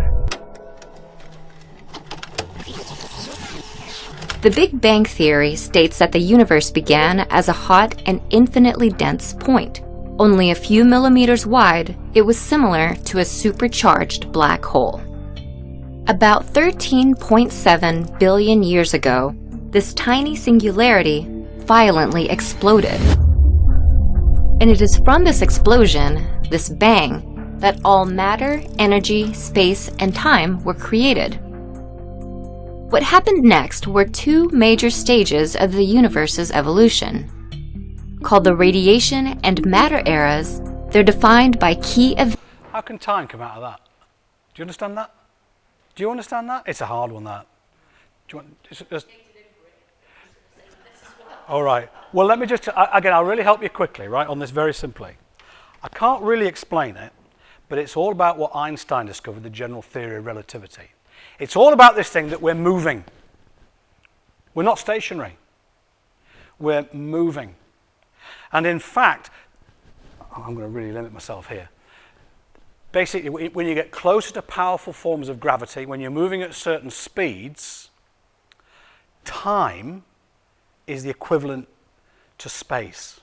Speaker 6: The Big Bang Theory states that the universe began as a hot and infinitely dense point. Only a few millimeters wide, it was similar to a supercharged black hole. About 13.7 billion years ago, this tiny singularity violently exploded. And it is from this explosion, this bang, that all matter, energy, space, and time were created. What happened next were two major stages of the universe's evolution. Called the radiation and matter eras, they're defined by key events.
Speaker 1: How can time come out of that? Do you understand that? Do you understand that? It's a hard one, that. Do you want, just... All right. Well, let me just, again, I'll really help you quickly, right, on this very simply. I can't really explain it, but it's all about what Einstein discovered, the general theory of relativity. It's all about this thing that we're moving. We're not stationary. We're moving. And in fact, I'm going to really limit myself here. Basically, when you get closer to powerful forms of gravity, when you're moving at certain speeds, time is the equivalent to space.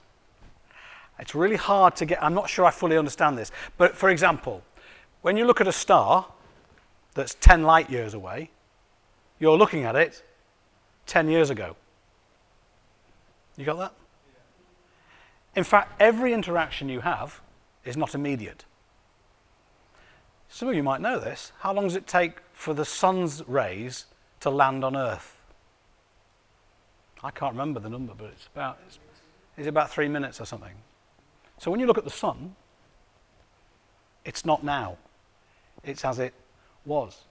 Speaker 1: It's really hard to get, I'm not sure I fully understand this, but for example, when you look at a star that's 10 light years away, you're looking at it 10 years ago. You got that? In fact, every interaction you have is not immediate. Some of you might know this. How long does it take for the sun's rays to land on Earth? I can't remember the number, but it's about 3 minutes or something. So when you look at the sun, it's not now. It's as it was.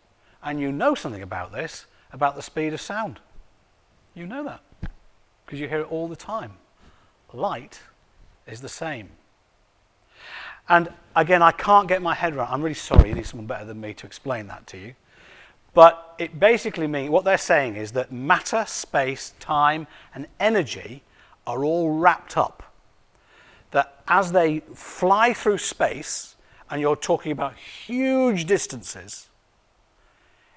Speaker 1: And you know something about this, about the speed of sound. You know that, because you hear it all the time. Light is the same. And again, I can't get my head around. I'm really sorry, you need someone better than me to explain that to you. But it basically means, what they're saying is that matter, space, time, and energy are all wrapped up. That as they fly through space, and you're talking about huge distances,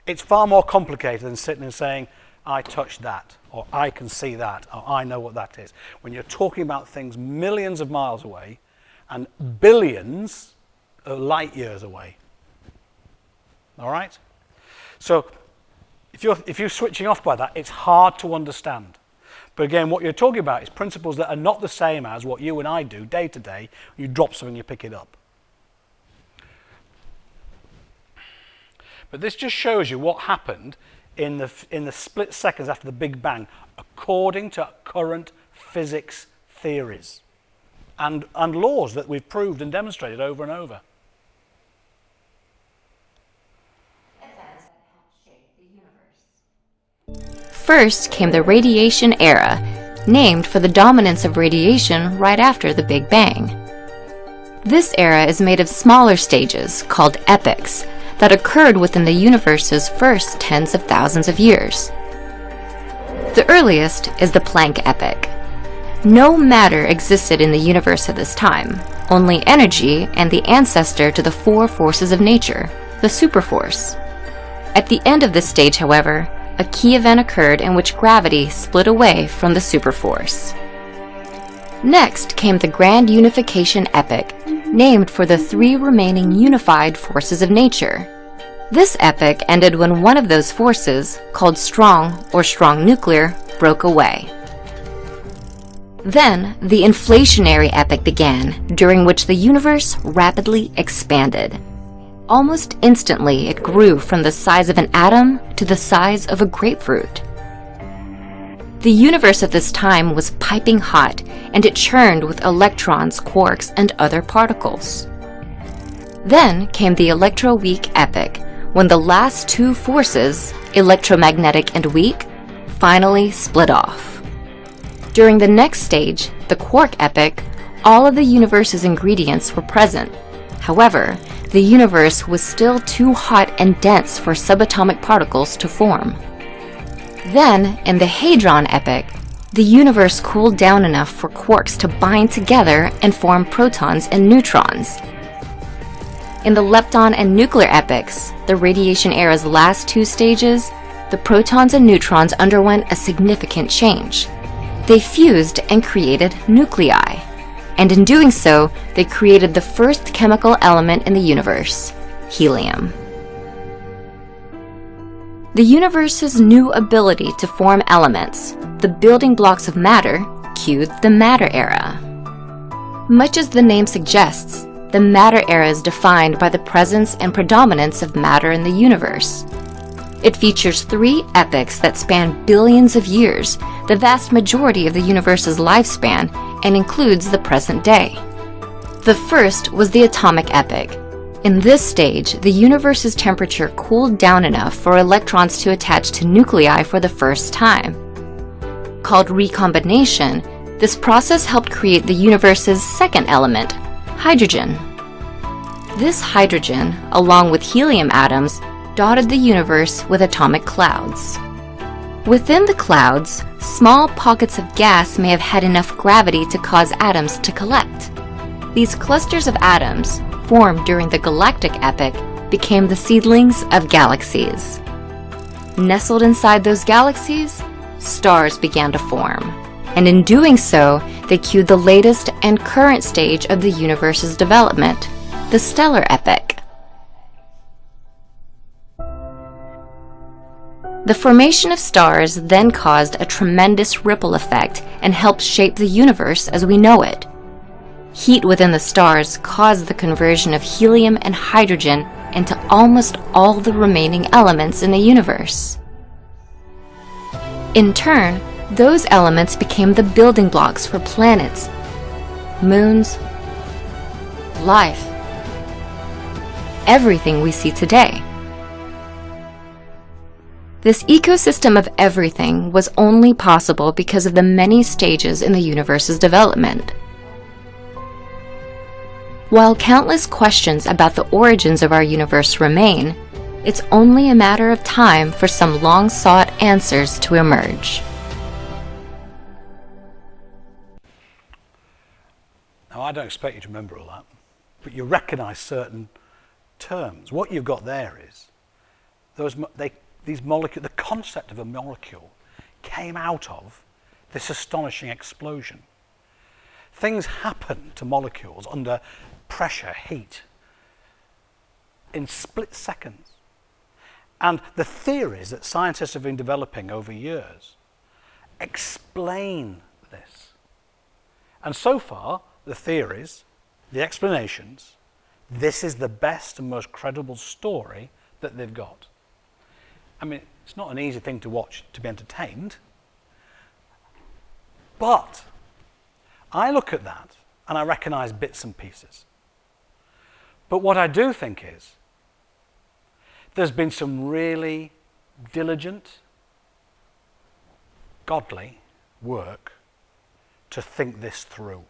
Speaker 1: it's far more complicated than sitting and saying, I touched that, or I can see that, or I know what that is. When you're talking about things millions of miles away and billions of light years away. All right? So if you're switching off by that, it's hard to understand. But again, what you're talking about is principles that are not the same as what you and I do day to day. You drop something, you pick it up. But this just shows you what happened in the split seconds after the Big Bang, according to current physics theories and laws that we've proved and demonstrated over and over.
Speaker 6: First came the radiation era, named for the dominance of radiation right after the Big Bang. This era is made of smaller stages, called epochs, that occurred within the universe's first tens of thousands of years. The earliest is the Planck epoch. No matter existed in the universe at this time, only energy and the ancestor to the four forces of nature, the superforce. At the end of this stage, however, a key event occurred in which gravity split away from the superforce. Next came the Grand Unification epoch, named for the three remaining unified forces of nature. This epoch ended when one of those forces, called strong or strong nuclear, broke away. Then, the inflationary epoch began, during which the universe rapidly expanded. Almost instantly, it grew from the size of an atom to the size of a grapefruit. The universe at this time was piping hot, and it churned with electrons, quarks, and other particles. Then came the electroweak epoch, when the last two forces, electromagnetic and weak, finally split off. During the next stage, the quark epoch, all of the universe's ingredients were present. However, the universe was still too hot and dense for subatomic particles to form. Then, in the Hadron epoch, the universe cooled down enough for quarks to bind together and form protons and neutrons. In the lepton and nuclear epochs, the radiation era's last two stages, the protons and neutrons underwent a significant change. They fused and created nuclei. And in doing so, they created the first chemical element in the universe, helium. The universe's new ability to form elements, the building blocks of matter, cued the Matter Era. Much as the name suggests, the Matter Era is defined by the presence and predominance of matter in the universe. It features 3 epochs that span billions of years, the vast majority of the universe's lifespan, and includes the present day. The first was the atomic epoch. In this stage, the universe's temperature cooled down enough for electrons to attach to nuclei for the first time. Called recombination, this process helped create the universe's second element, hydrogen. This hydrogen, along with helium atoms, dotted the universe with atomic clouds. Within the clouds, small pockets of gas may have had enough gravity to cause atoms to collect. These clusters of atoms, formed during the galactic epoch, became the seedlings of galaxies. Nestled inside those galaxies, stars began to form, and in doing so, they cued the latest and current stage of the universe's development, the stellar epoch. The formation of stars then caused a tremendous ripple effect and helped shape the universe as we know it. Heat within the stars caused the conversion of helium and hydrogen into almost all the remaining elements in the universe. In turn, those elements became the building blocks for planets, moons, life, everything we see today. This ecosystem of everything was only possible because of the many stages in the universe's development. While countless questions about the origins of our universe remain, it's only a matter of time for some long-sought answers to emerge.
Speaker 1: Now, I don't expect you to remember all that, but you recognise certain terms. What you've got there is these molecules. The concept of a molecule came out of this astonishing explosion. Things happen to molecules under pressure, heat, in split seconds. And the theories that scientists have been developing over years explain this. And so far, the theories, the explanations, this is the best and most credible story that they've got. I mean, it's not an easy thing to watch to be entertained, but I look at that and I recognize bits and pieces. But what I do think is there's been some really diligent, godly work to think this through.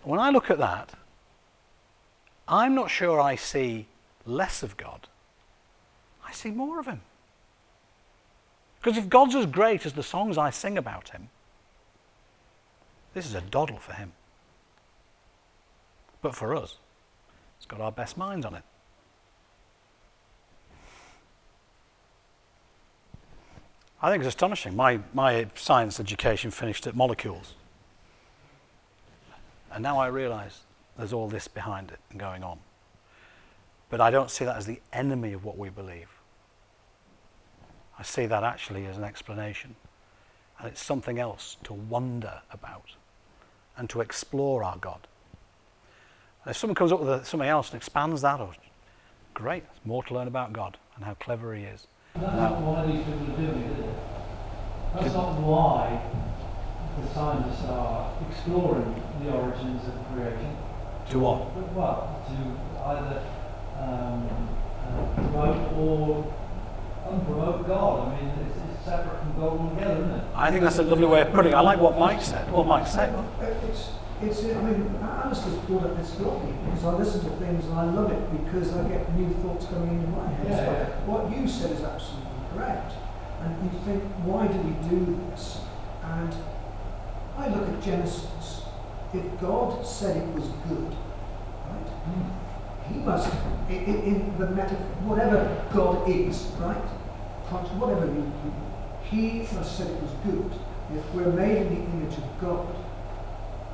Speaker 1: When I look at that, I'm not sure I see less of God. I see more of him. Because if God's as great as the songs I sing about him, this is a doddle for him. But for us, it's got our best minds on it. I think it's astonishing. My science education finished at molecules. And now I realise there's all this behind it and going on. But I don't see that as the enemy of what we believe. I see that actually as an explanation. And it's something else to wonder about and to explore our God. And if someone comes up with something else and expands that, great, there's more to learn about God and how clever he is.
Speaker 7: That's not why these people are doing it, is it? That's not why the scientists are exploring the origins of creation.
Speaker 1: To what?
Speaker 7: Well, to either promote or unpromote God. I mean, it's separate from God altogether, isn't it?
Speaker 1: I think that's a lovely way of putting it. I like what Mike said. What Mike said.
Speaker 2: I mean, Alistair's brought up this philosophy because I listen to things and I love it because I get new thoughts coming into my head.
Speaker 7: Yeah,
Speaker 2: So
Speaker 7: yeah.
Speaker 2: what you said is absolutely correct. And you think, why do we do this? And I look at Genesis. If God said it was good, right? He must, in the metaphor, whatever God is, right? Whatever he must have said it was good. If we're made in the image of God,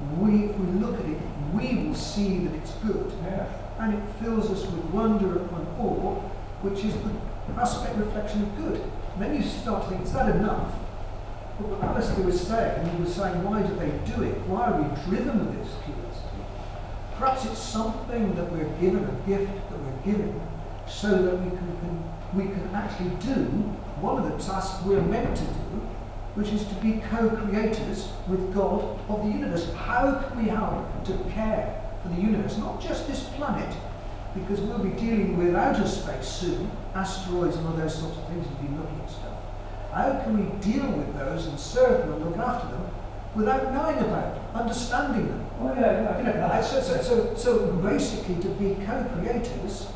Speaker 2: if we look at it, we will see that it's good.
Speaker 7: Yeah.
Speaker 2: And it fills us with wonder and awe which is the aspect reflection of good. And then you start to think, is that enough? But what Alistair was saying, he was saying, why do they do it? Why are we driven with this curiosity? Perhaps it's something that we're given, a gift that we're given, so that we can actually do one of the tasks we're meant to do, which is to be co-creators with God of the universe. How can we help to care for the universe? Not just this planet, because we'll be dealing with outer space soon, asteroids and all those sorts of things, and be looking at stuff. How can we deal with those and serve them and look after them without knowing about them, understanding them?
Speaker 7: Oh, yeah.
Speaker 2: You know, so basically to be co-creators,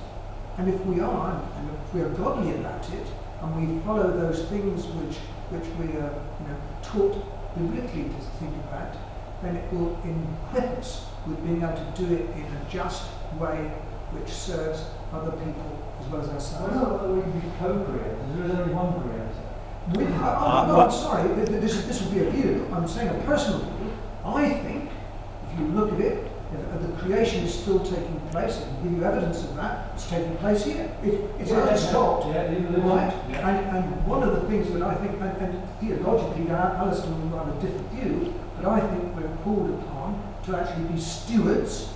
Speaker 2: and if we are, and if we are godly about it, and we follow those things which we are taught biblically to think about, then it will equip us with being able to do it in a just way which serves other people as well as
Speaker 7: I
Speaker 2: ourselves.
Speaker 7: don't know whether we can be co-creators. There is only one creator.
Speaker 2: I'm sorry, this would be a view. I'm saying a personal view. I think, if you look at it, if the creation is still taking place, I can give you evidence of that, it's taking place here. It's not stopped. Right? And one of the things that I think, and theologically, Alistair will have a different view, but I think we're called upon to actually be stewards,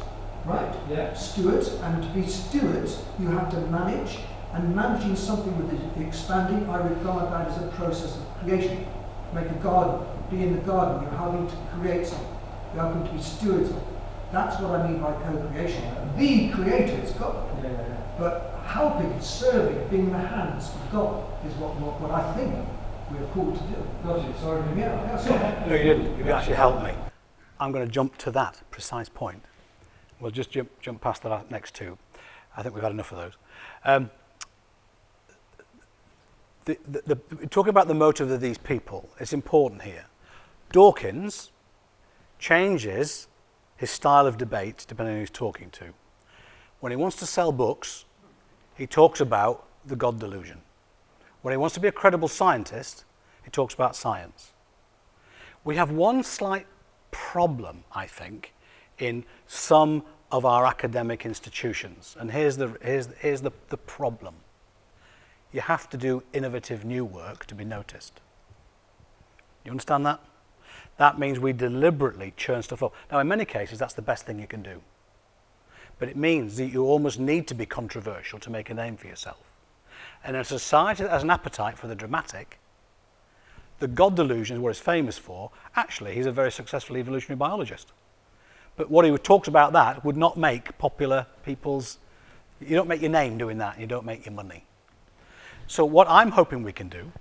Speaker 2: right?
Speaker 7: Yeah.
Speaker 2: Stewards, and to be stewards, you have to manage. And managing something with the expanding, I regard that as a process of creation. Make a garden, be in the garden, you're having to create something. You're having to be stewards of it. That's what I mean by co-creation. The creator is God.
Speaker 7: Yeah.
Speaker 2: But helping, serving, being the hands of God is what I think we're called to do.
Speaker 7: Gotcha, sorry.
Speaker 2: Yeah, sorry.
Speaker 1: No, you didn't. You actually helped me. I'm going to jump to that precise point. We'll just jump past the next two. I think we've had enough of those. Talking about the motive of these people, it's important here. Dawkins changes his style of debate depending on who he's talking to. When he wants to sell books, he talks about the God delusion. When he wants to be a credible scientist, he talks about science. We have one slight problem, I think, in some of our academic institutions, and here's the problem. You have to do innovative new work to be noticed. You understand that? That means we deliberately churn stuff up. Now, in many cases, that's the best thing you can do. But it means that you almost need to be controversial to make a name for yourself. And in a society that has an appetite for the dramatic, the God delusion is what he's famous for. Actually, he's a very successful evolutionary biologist. But what he talks about that would not make popular people's... You don't make your name doing that, and you don't make your money. So what I'm hoping we can do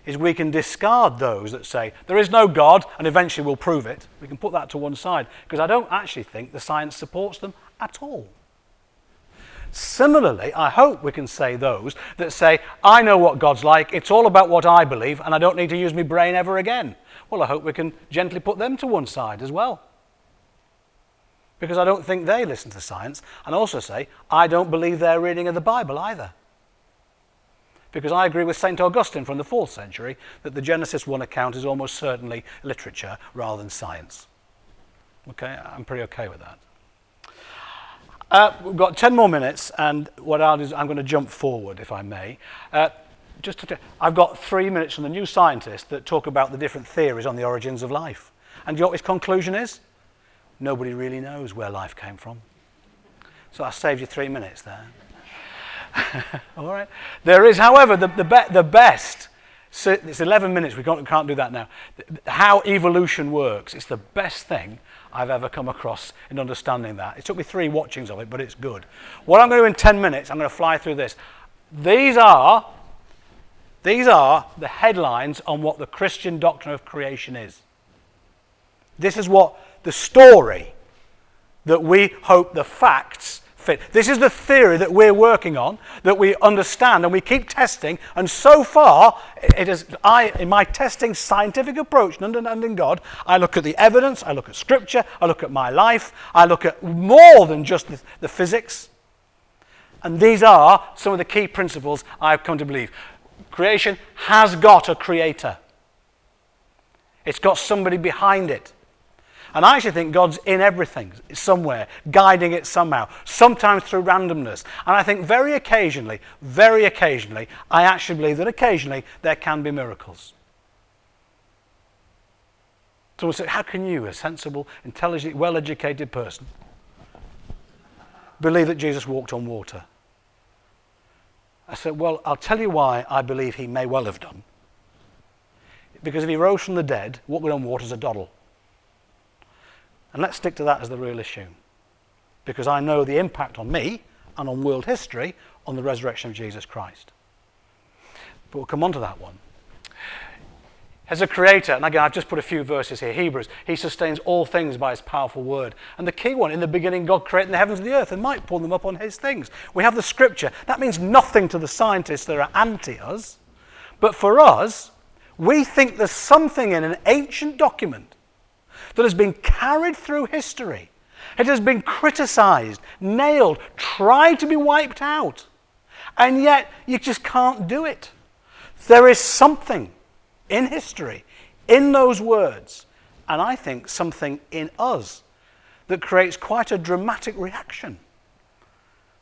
Speaker 1: is we can discard those that say there is no God and eventually we'll prove it. We can put that to one side because I don't actually think the science supports them at all. Similarly, I hope we can say those that say, I know what God's like, it's all about what I believe and I don't need to use my brain ever again. Well, I hope we can gently put them to one side as well. Because I don't think they listen to science, and also say, I don't believe their reading of the Bible either. Because I agree with St. Augustine from the 4th century that the Genesis 1 account is almost certainly literature rather than science. Okay, I'm pretty okay with that. We've got 10 more minutes, and what I'll do is I'm going to jump forward, if I may. I've got 3 minutes from the New Scientist that talk about the different theories on the origins of life. And do you know what his conclusion is? Nobody really knows where life came from. So I saved you 3 minutes there. All right. There is, however, the best. So it's 11 minutes. We can't do that now. How evolution works. It's the best thing I've ever come across in understanding that. It took me 3 watchings of it, but it's good. What I'm going to do in 10 minutes, I'm going to fly through this. These are the headlines on what the Christian doctrine of creation is. This is what the story that we hope the facts fit. This is the theory that we're working on, that we understand and we keep testing, and so far, in my testing scientific approach and understanding God, I look at the evidence, I look at scripture, I look at my life, I look at more than just the physics, and these are some of the key principles I've come to believe. Creation has got a creator. It's got somebody behind it. And I actually think God's in everything, somewhere, guiding it somehow, sometimes through randomness. And I think very occasionally, I actually believe that occasionally there can be miracles. Someone said, how can you, a sensible, intelligent, well-educated person, believe that Jesus walked on water? I said, well, I'll tell you why I believe he may well have done. Because if he rose from the dead, walking on water is a doddle. And let's stick to that as the real issue. Because I know the impact on me and on world history on the resurrection of Jesus Christ. But we'll come on to that one. As a creator, and again, I've just put a few verses here, Hebrews, he sustains all things by his powerful word. And the key one, in the beginning, God created the heavens and the earth, and might pull them up on his things. We have the scripture. That means nothing to the scientists that are anti us. But for us, we think there's something in an ancient document that has been carried through history. It has been criticized, nailed, tried to be wiped out. And yet, you just can't do it. There is something in history, in those words, and I think something in us that creates quite a dramatic reaction.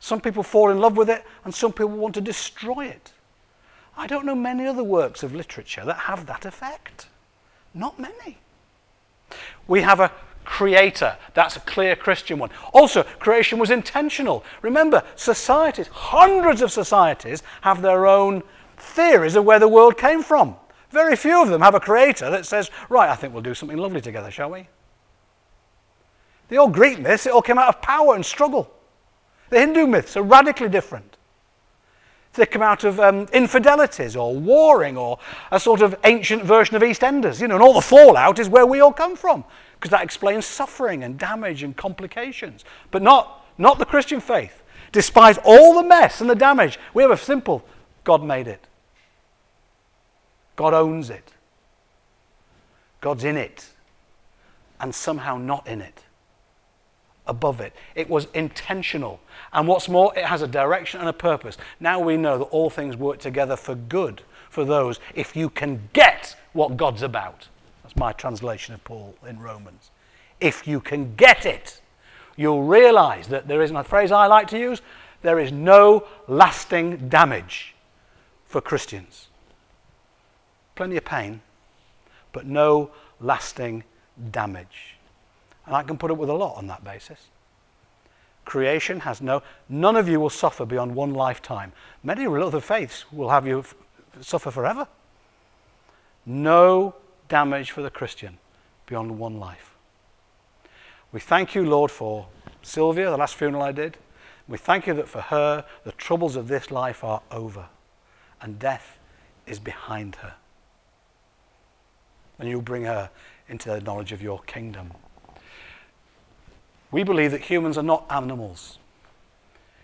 Speaker 1: Some people fall in love with it, and some people want to destroy it. I don't know many other works of literature that have that effect. Not many. We have a creator. That's a clear Christian one. Also, creation was intentional. Remember, societies, hundreds of societies, have their own theories of where the world came from. Very few of them have a creator that says, right, I think we'll do something lovely together, shall we? The old Greek myths, it all came out of power and struggle. The Hindu myths are radically different. They come out of infidelities or warring or a sort of ancient version of EastEnders, and all the fallout is where we all come from, because that explains suffering and damage and complications. But not the Christian faith. Despite all the mess and the damage, we have a simple, God made it. God owns it. God's in it. And somehow not in it. Above it. It was intentional. And what's more, it has a direction and a purpose. Now we know that all things work together for good for those, if you can get what God's about. That's my translation of Paul in Romans. If you can get it, you'll realize that there is, a phrase I like to use, there is no lasting damage for Christians. Plenty of pain, but no lasting damage. And I can put up with a lot on that basis. Creation has none of you will suffer beyond one lifetime. Many other faiths will have you suffer forever. No damage for the Christian beyond one life. We thank you, Lord, for Sylvia, the last funeral I did. We thank you that for her, the troubles of this life are over and death is behind her. And you'll bring her into the knowledge of your kingdom. We believe that humans are not animals.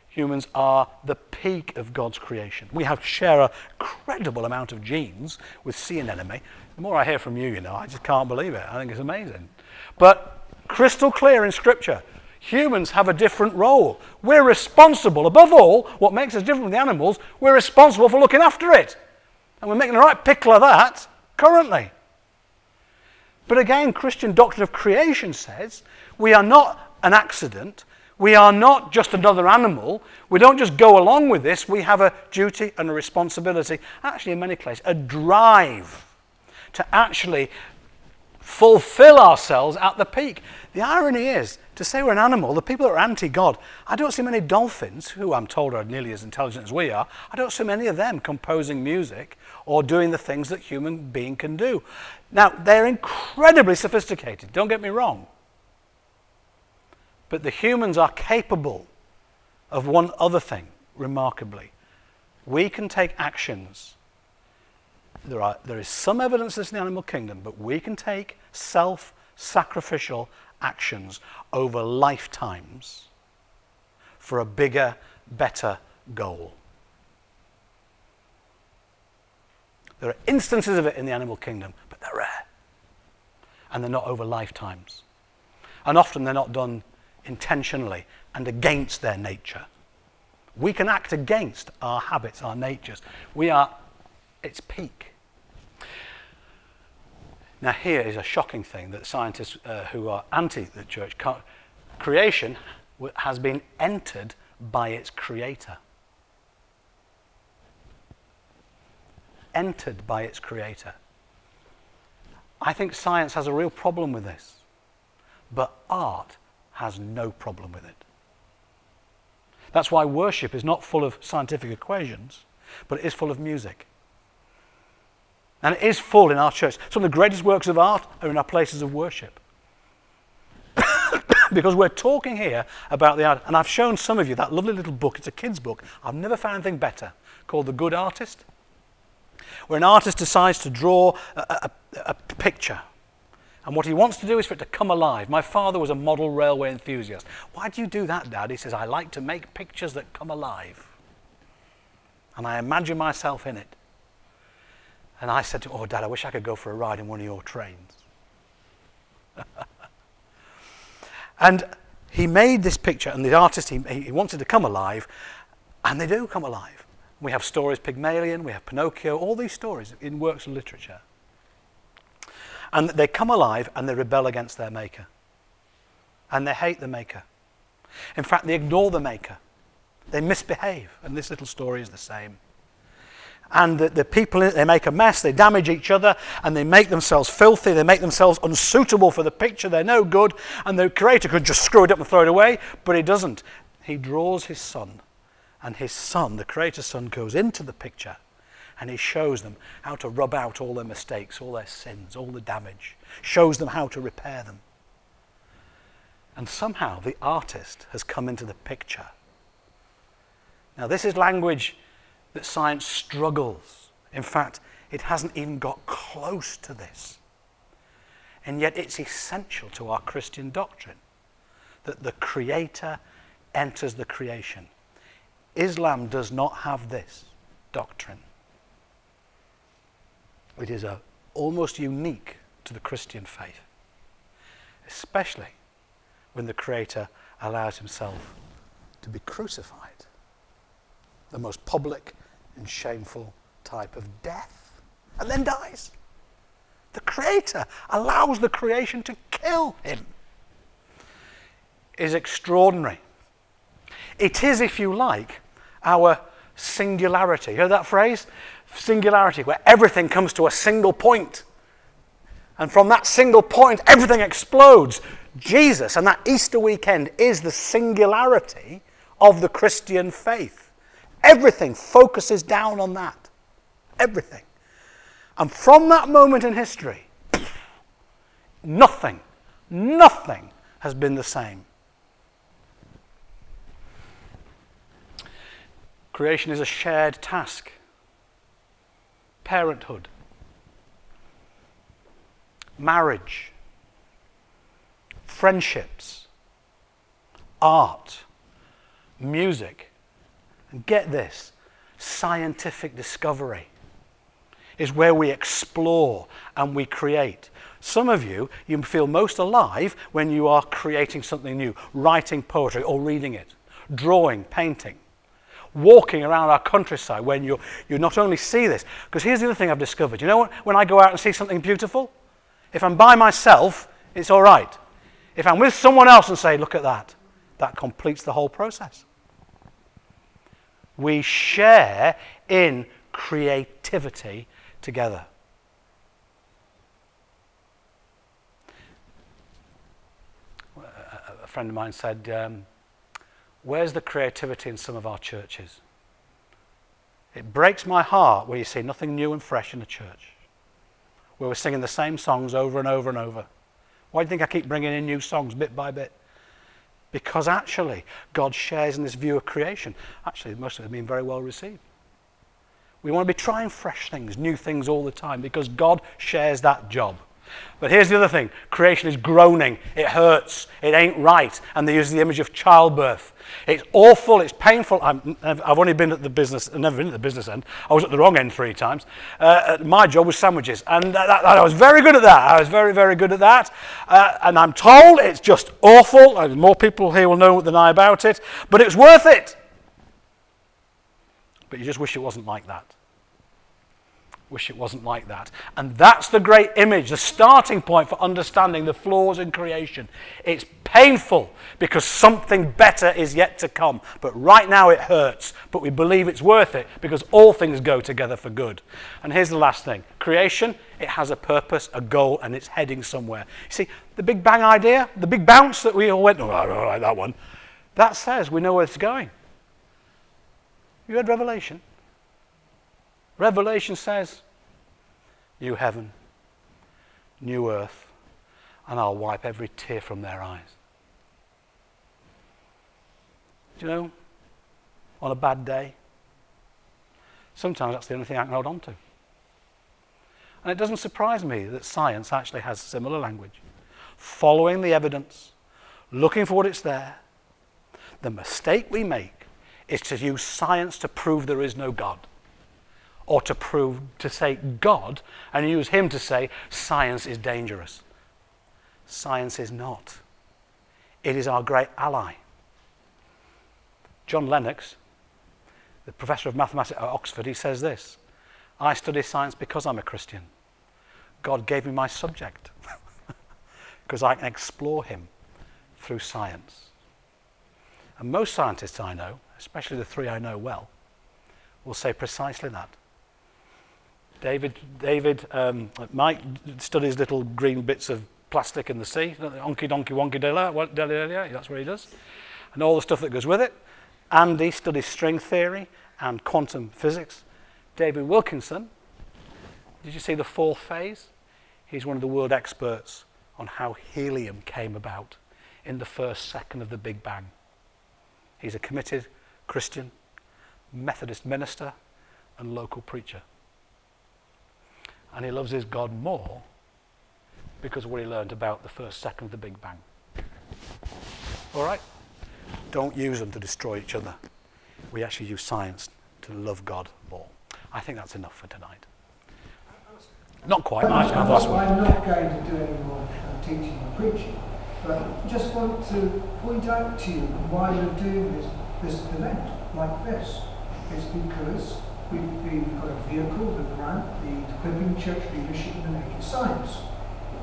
Speaker 1: Humans are the peak of God's creation. We share a credible amount of genes with sea anemone. The more I hear from you, I just can't believe it. I think it's amazing. But crystal clear in Scripture, humans have a different role. We're responsible, above all, what makes us different from the animals, we're responsible for looking after it. And we're making the right pickle of that currently. But again, Christian doctrine of creation says we are not an accident. We are not just another animal. We don't just go along with this. We have a duty and a responsibility, actually in many cases, a drive to actually fulfill ourselves at the peak. The irony is, to say we're an animal, the people that are anti-God, I don't see many dolphins, who I'm told are nearly as intelligent as we are, I don't see many of them composing music or doing the things that human being can do. Now, they're incredibly sophisticated, don't get me wrong. But the humans are capable of one other thing, remarkably. We can take actions. There is some evidence of this in the animal kingdom, but we can take self-sacrificial actions over lifetimes for a bigger, better goal. There are instances of it in the animal kingdom, but they're rare. And they're not over lifetimes. And often they're not done intentionally and against their nature. We can act against our habits, our natures. We are its peak. Now here is a shocking thing that scientists who are anti the church can't. Creation has been entered by its creator. Entered by its creator. I think science has a real problem with this, but art has no problem with it. That's why worship is not full of scientific equations, but it is full of music. And it is full in our church. Some of the greatest works of art are in our places of worship. Because we're talking here about the art. And I've shown some of you that lovely little book. It's a kid's book. I've never found anything better, called The Good Artist, where an artist decides to draw a picture. And what he wants to do is for it to come alive. My father was a model railway enthusiast. Why do you do that, Dad? He says, I like to make pictures that come alive. And I imagine myself in it. And I said to him, oh, Dad, I wish I could go for a ride in one of your trains. And he made this picture, and the artist, he wanted to come alive, and they do come alive. We have stories, Pygmalion, we have Pinocchio, all these stories in works of literature. And they come alive and they rebel against their maker. And they hate the maker. In fact, they ignore the maker. They misbehave, and this little story is the same. And the people, they make a mess, they damage each other, and they make themselves filthy, they make themselves unsuitable for the picture, they're no good, and the creator could just screw it up and throw it away, but he doesn't. He draws his son, and his son, the creator's son, goes into the picture, and he shows them how to rub out all their mistakes, all their sins, all the damage, shows them how to repair them. And somehow the artist has come into the picture. Now this is language that science struggles. In fact, it hasn't even got close to this. And yet it's essential to our Christian doctrine that the creator enters the creation. Islam does not have this doctrine. It is almost unique to the Christian faith, especially when the creator allows himself to be crucified. The most public and shameful type of death, and then dies. The creator allows the creation to kill him. It is extraordinary. It is, if you like, our singularity. You heard that phrase? Singularity, where everything comes to a single point. And from that single point, everything explodes. Jesus and that Easter weekend is the singularity of the Christian faith. Everything focuses down on that. Everything. And from that moment in history, nothing has been the same. Creation is a shared task. Parenthood. Marriage. Friendships. Art. Music. And get this, scientific discovery is where we explore and we create. Some of you feel most alive when you are creating something new, writing poetry or reading it, drawing, painting, walking around our countryside when you not only see this, because here's the other thing I've discovered. You know what? When I go out and see something beautiful, if I'm by myself, it's all right. If I'm with someone else and say, look at that, that completes the whole process. We share in creativity together. A friend of mine said, where's the creativity in some of our churches? It breaks my heart where you see nothing new and fresh in the church, where we're singing the same songs over and over and over. Why do you think I keep bringing in new songs bit by bit? Because actually, God shares in this view of creation. Actually, most of it have been very well received. We want to be trying fresh things, new things all the time, because God shares that job. But here's the other thing. Creation is groaning. It hurts. It ain't right. And they use the image of childbirth. It's awful. It's painful. I've only been at the business, never been at the business end. I was at the wrong end 3 times. My job was sandwiches. And I was very good at that. I was very, very good at that. And I'm told it's just awful. More people here will know than I about it. But it's worth it. But you just wish it wasn't like that. Wish it wasn't like that. And that's the great image, the starting point for understanding the flaws in creation. It's painful because something better is yet to come. But right now it hurts, but we believe it's worth it because all things go together for good. And here's the last thing. Creation, it has a purpose, a goal, and it's heading somewhere. You see, the Big Bang idea, the big bounce that we all went, oh, I don't like that one, that says we know where it's going. You read Revelation? Revelation says, new heaven, new earth, and I'll wipe every tear from their eyes. Do you know, on a bad day, sometimes that's the only thing I can hold on to. And it doesn't surprise me that science actually has similar language. Following the evidence, looking for what it's there. The mistake we make is to use science to prove there is no God. Or to say God and use him to say science is dangerous. Science is not. It is our great ally. John Lennox, the professor of mathematics at Oxford, he says this: I study science because I'm a Christian. God gave me my subject because I can explore him through science. And most scientists I know, especially the three I know well, will say precisely that. Mike studies little green bits of plastic in the sea, onky donkey wonky delia, that's what he does, and all the stuff that goes with it. Andy studies string theory and quantum physics. David Wilkinson, did you see the fourth phase? He's one of the world experts on how helium came about in the first second of the Big Bang. He's a committed Christian, Methodist minister, and local preacher. And he loves his God more because of what he learned about the first second of the Big Bang. All right? Don't use them to destroy each other. We actually use science to love God more. I think that's enough for tonight. Not quite.
Speaker 2: I'm not going to do any more teaching or preaching, but just want to point out to you why we're doing this event like this. It's because we've got a vehicle, the grant, the Equipping Church Leadership in the Naked Science.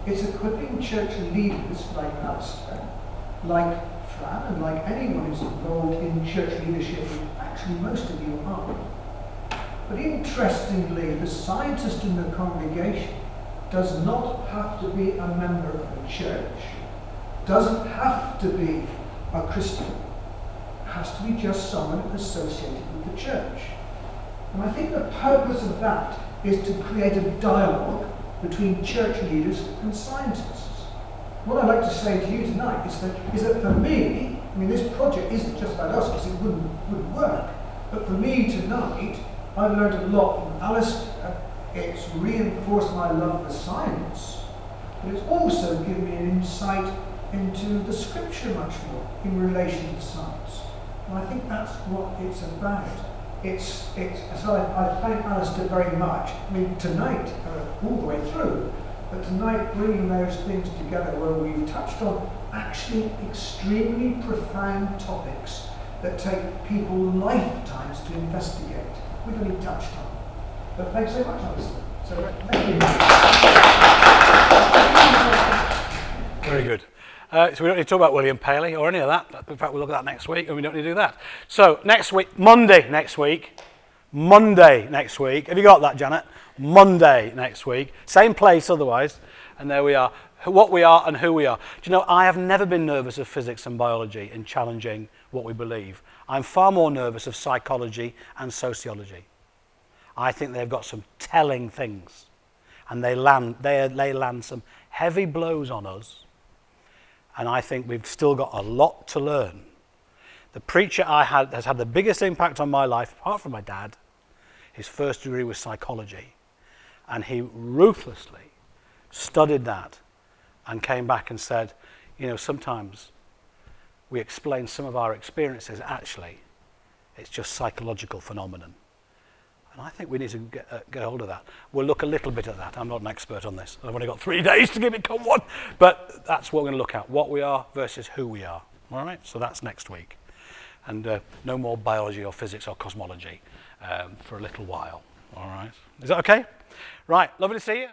Speaker 2: It's equipping church leaders like Alistair, like Fran, and like anyone who's involved in church leadership, which actually most of you are. But interestingly, the scientist in the congregation does not have to be a member of the church, doesn't have to be a Christian. It has to be just someone associated with the church. And I think the purpose of that is to create a dialogue between church leaders and scientists. What I'd like to say to you tonight is that for me, I mean, this project isn't just about us because it wouldn't work, but for me tonight, I've learned a lot from Alistair. It's reinforced my love for science, but it's also given me an insight into the scripture much more in relation to science. And I think that's what it's about. So I thank Alistair very much. I mean, tonight, all the way through, but tonight bringing those things together where we've touched on actually extremely profound topics that take people lifetimes to investigate. We've only touched on. But thanks so much, Alistair. So, thank you.
Speaker 1: Very good. So we don't need to talk about William Paley or any of that. In fact, we'll look at that next week, and we don't need to do that. So next week, Monday next week. Have you got that, Janet? Monday next week. Same place otherwise. And there we are. What we are and who we are. Do you know, I have never been nervous of physics and biology in challenging what we believe. I'm far more nervous of psychology and sociology. I think they've got some telling things. And they land some heavy blows on us. And I think we've still got a lot to learn. The preacher I had has had the biggest impact on my life, apart from my dad. His first degree was psychology. And he ruthlessly studied that and came back and said, you know, sometimes we explain some of our experiences, actually, it's just psychological phenomenon. And I think we need to get hold of that. We'll look a little bit at that. I'm not an expert on this. I've only got 3 days to give it come one. But that's what we're going to look at, what we are versus who we are. All right? So that's next week. And no more biology or physics or cosmology for a little while. All right? Is that okay? Right, lovely to see you.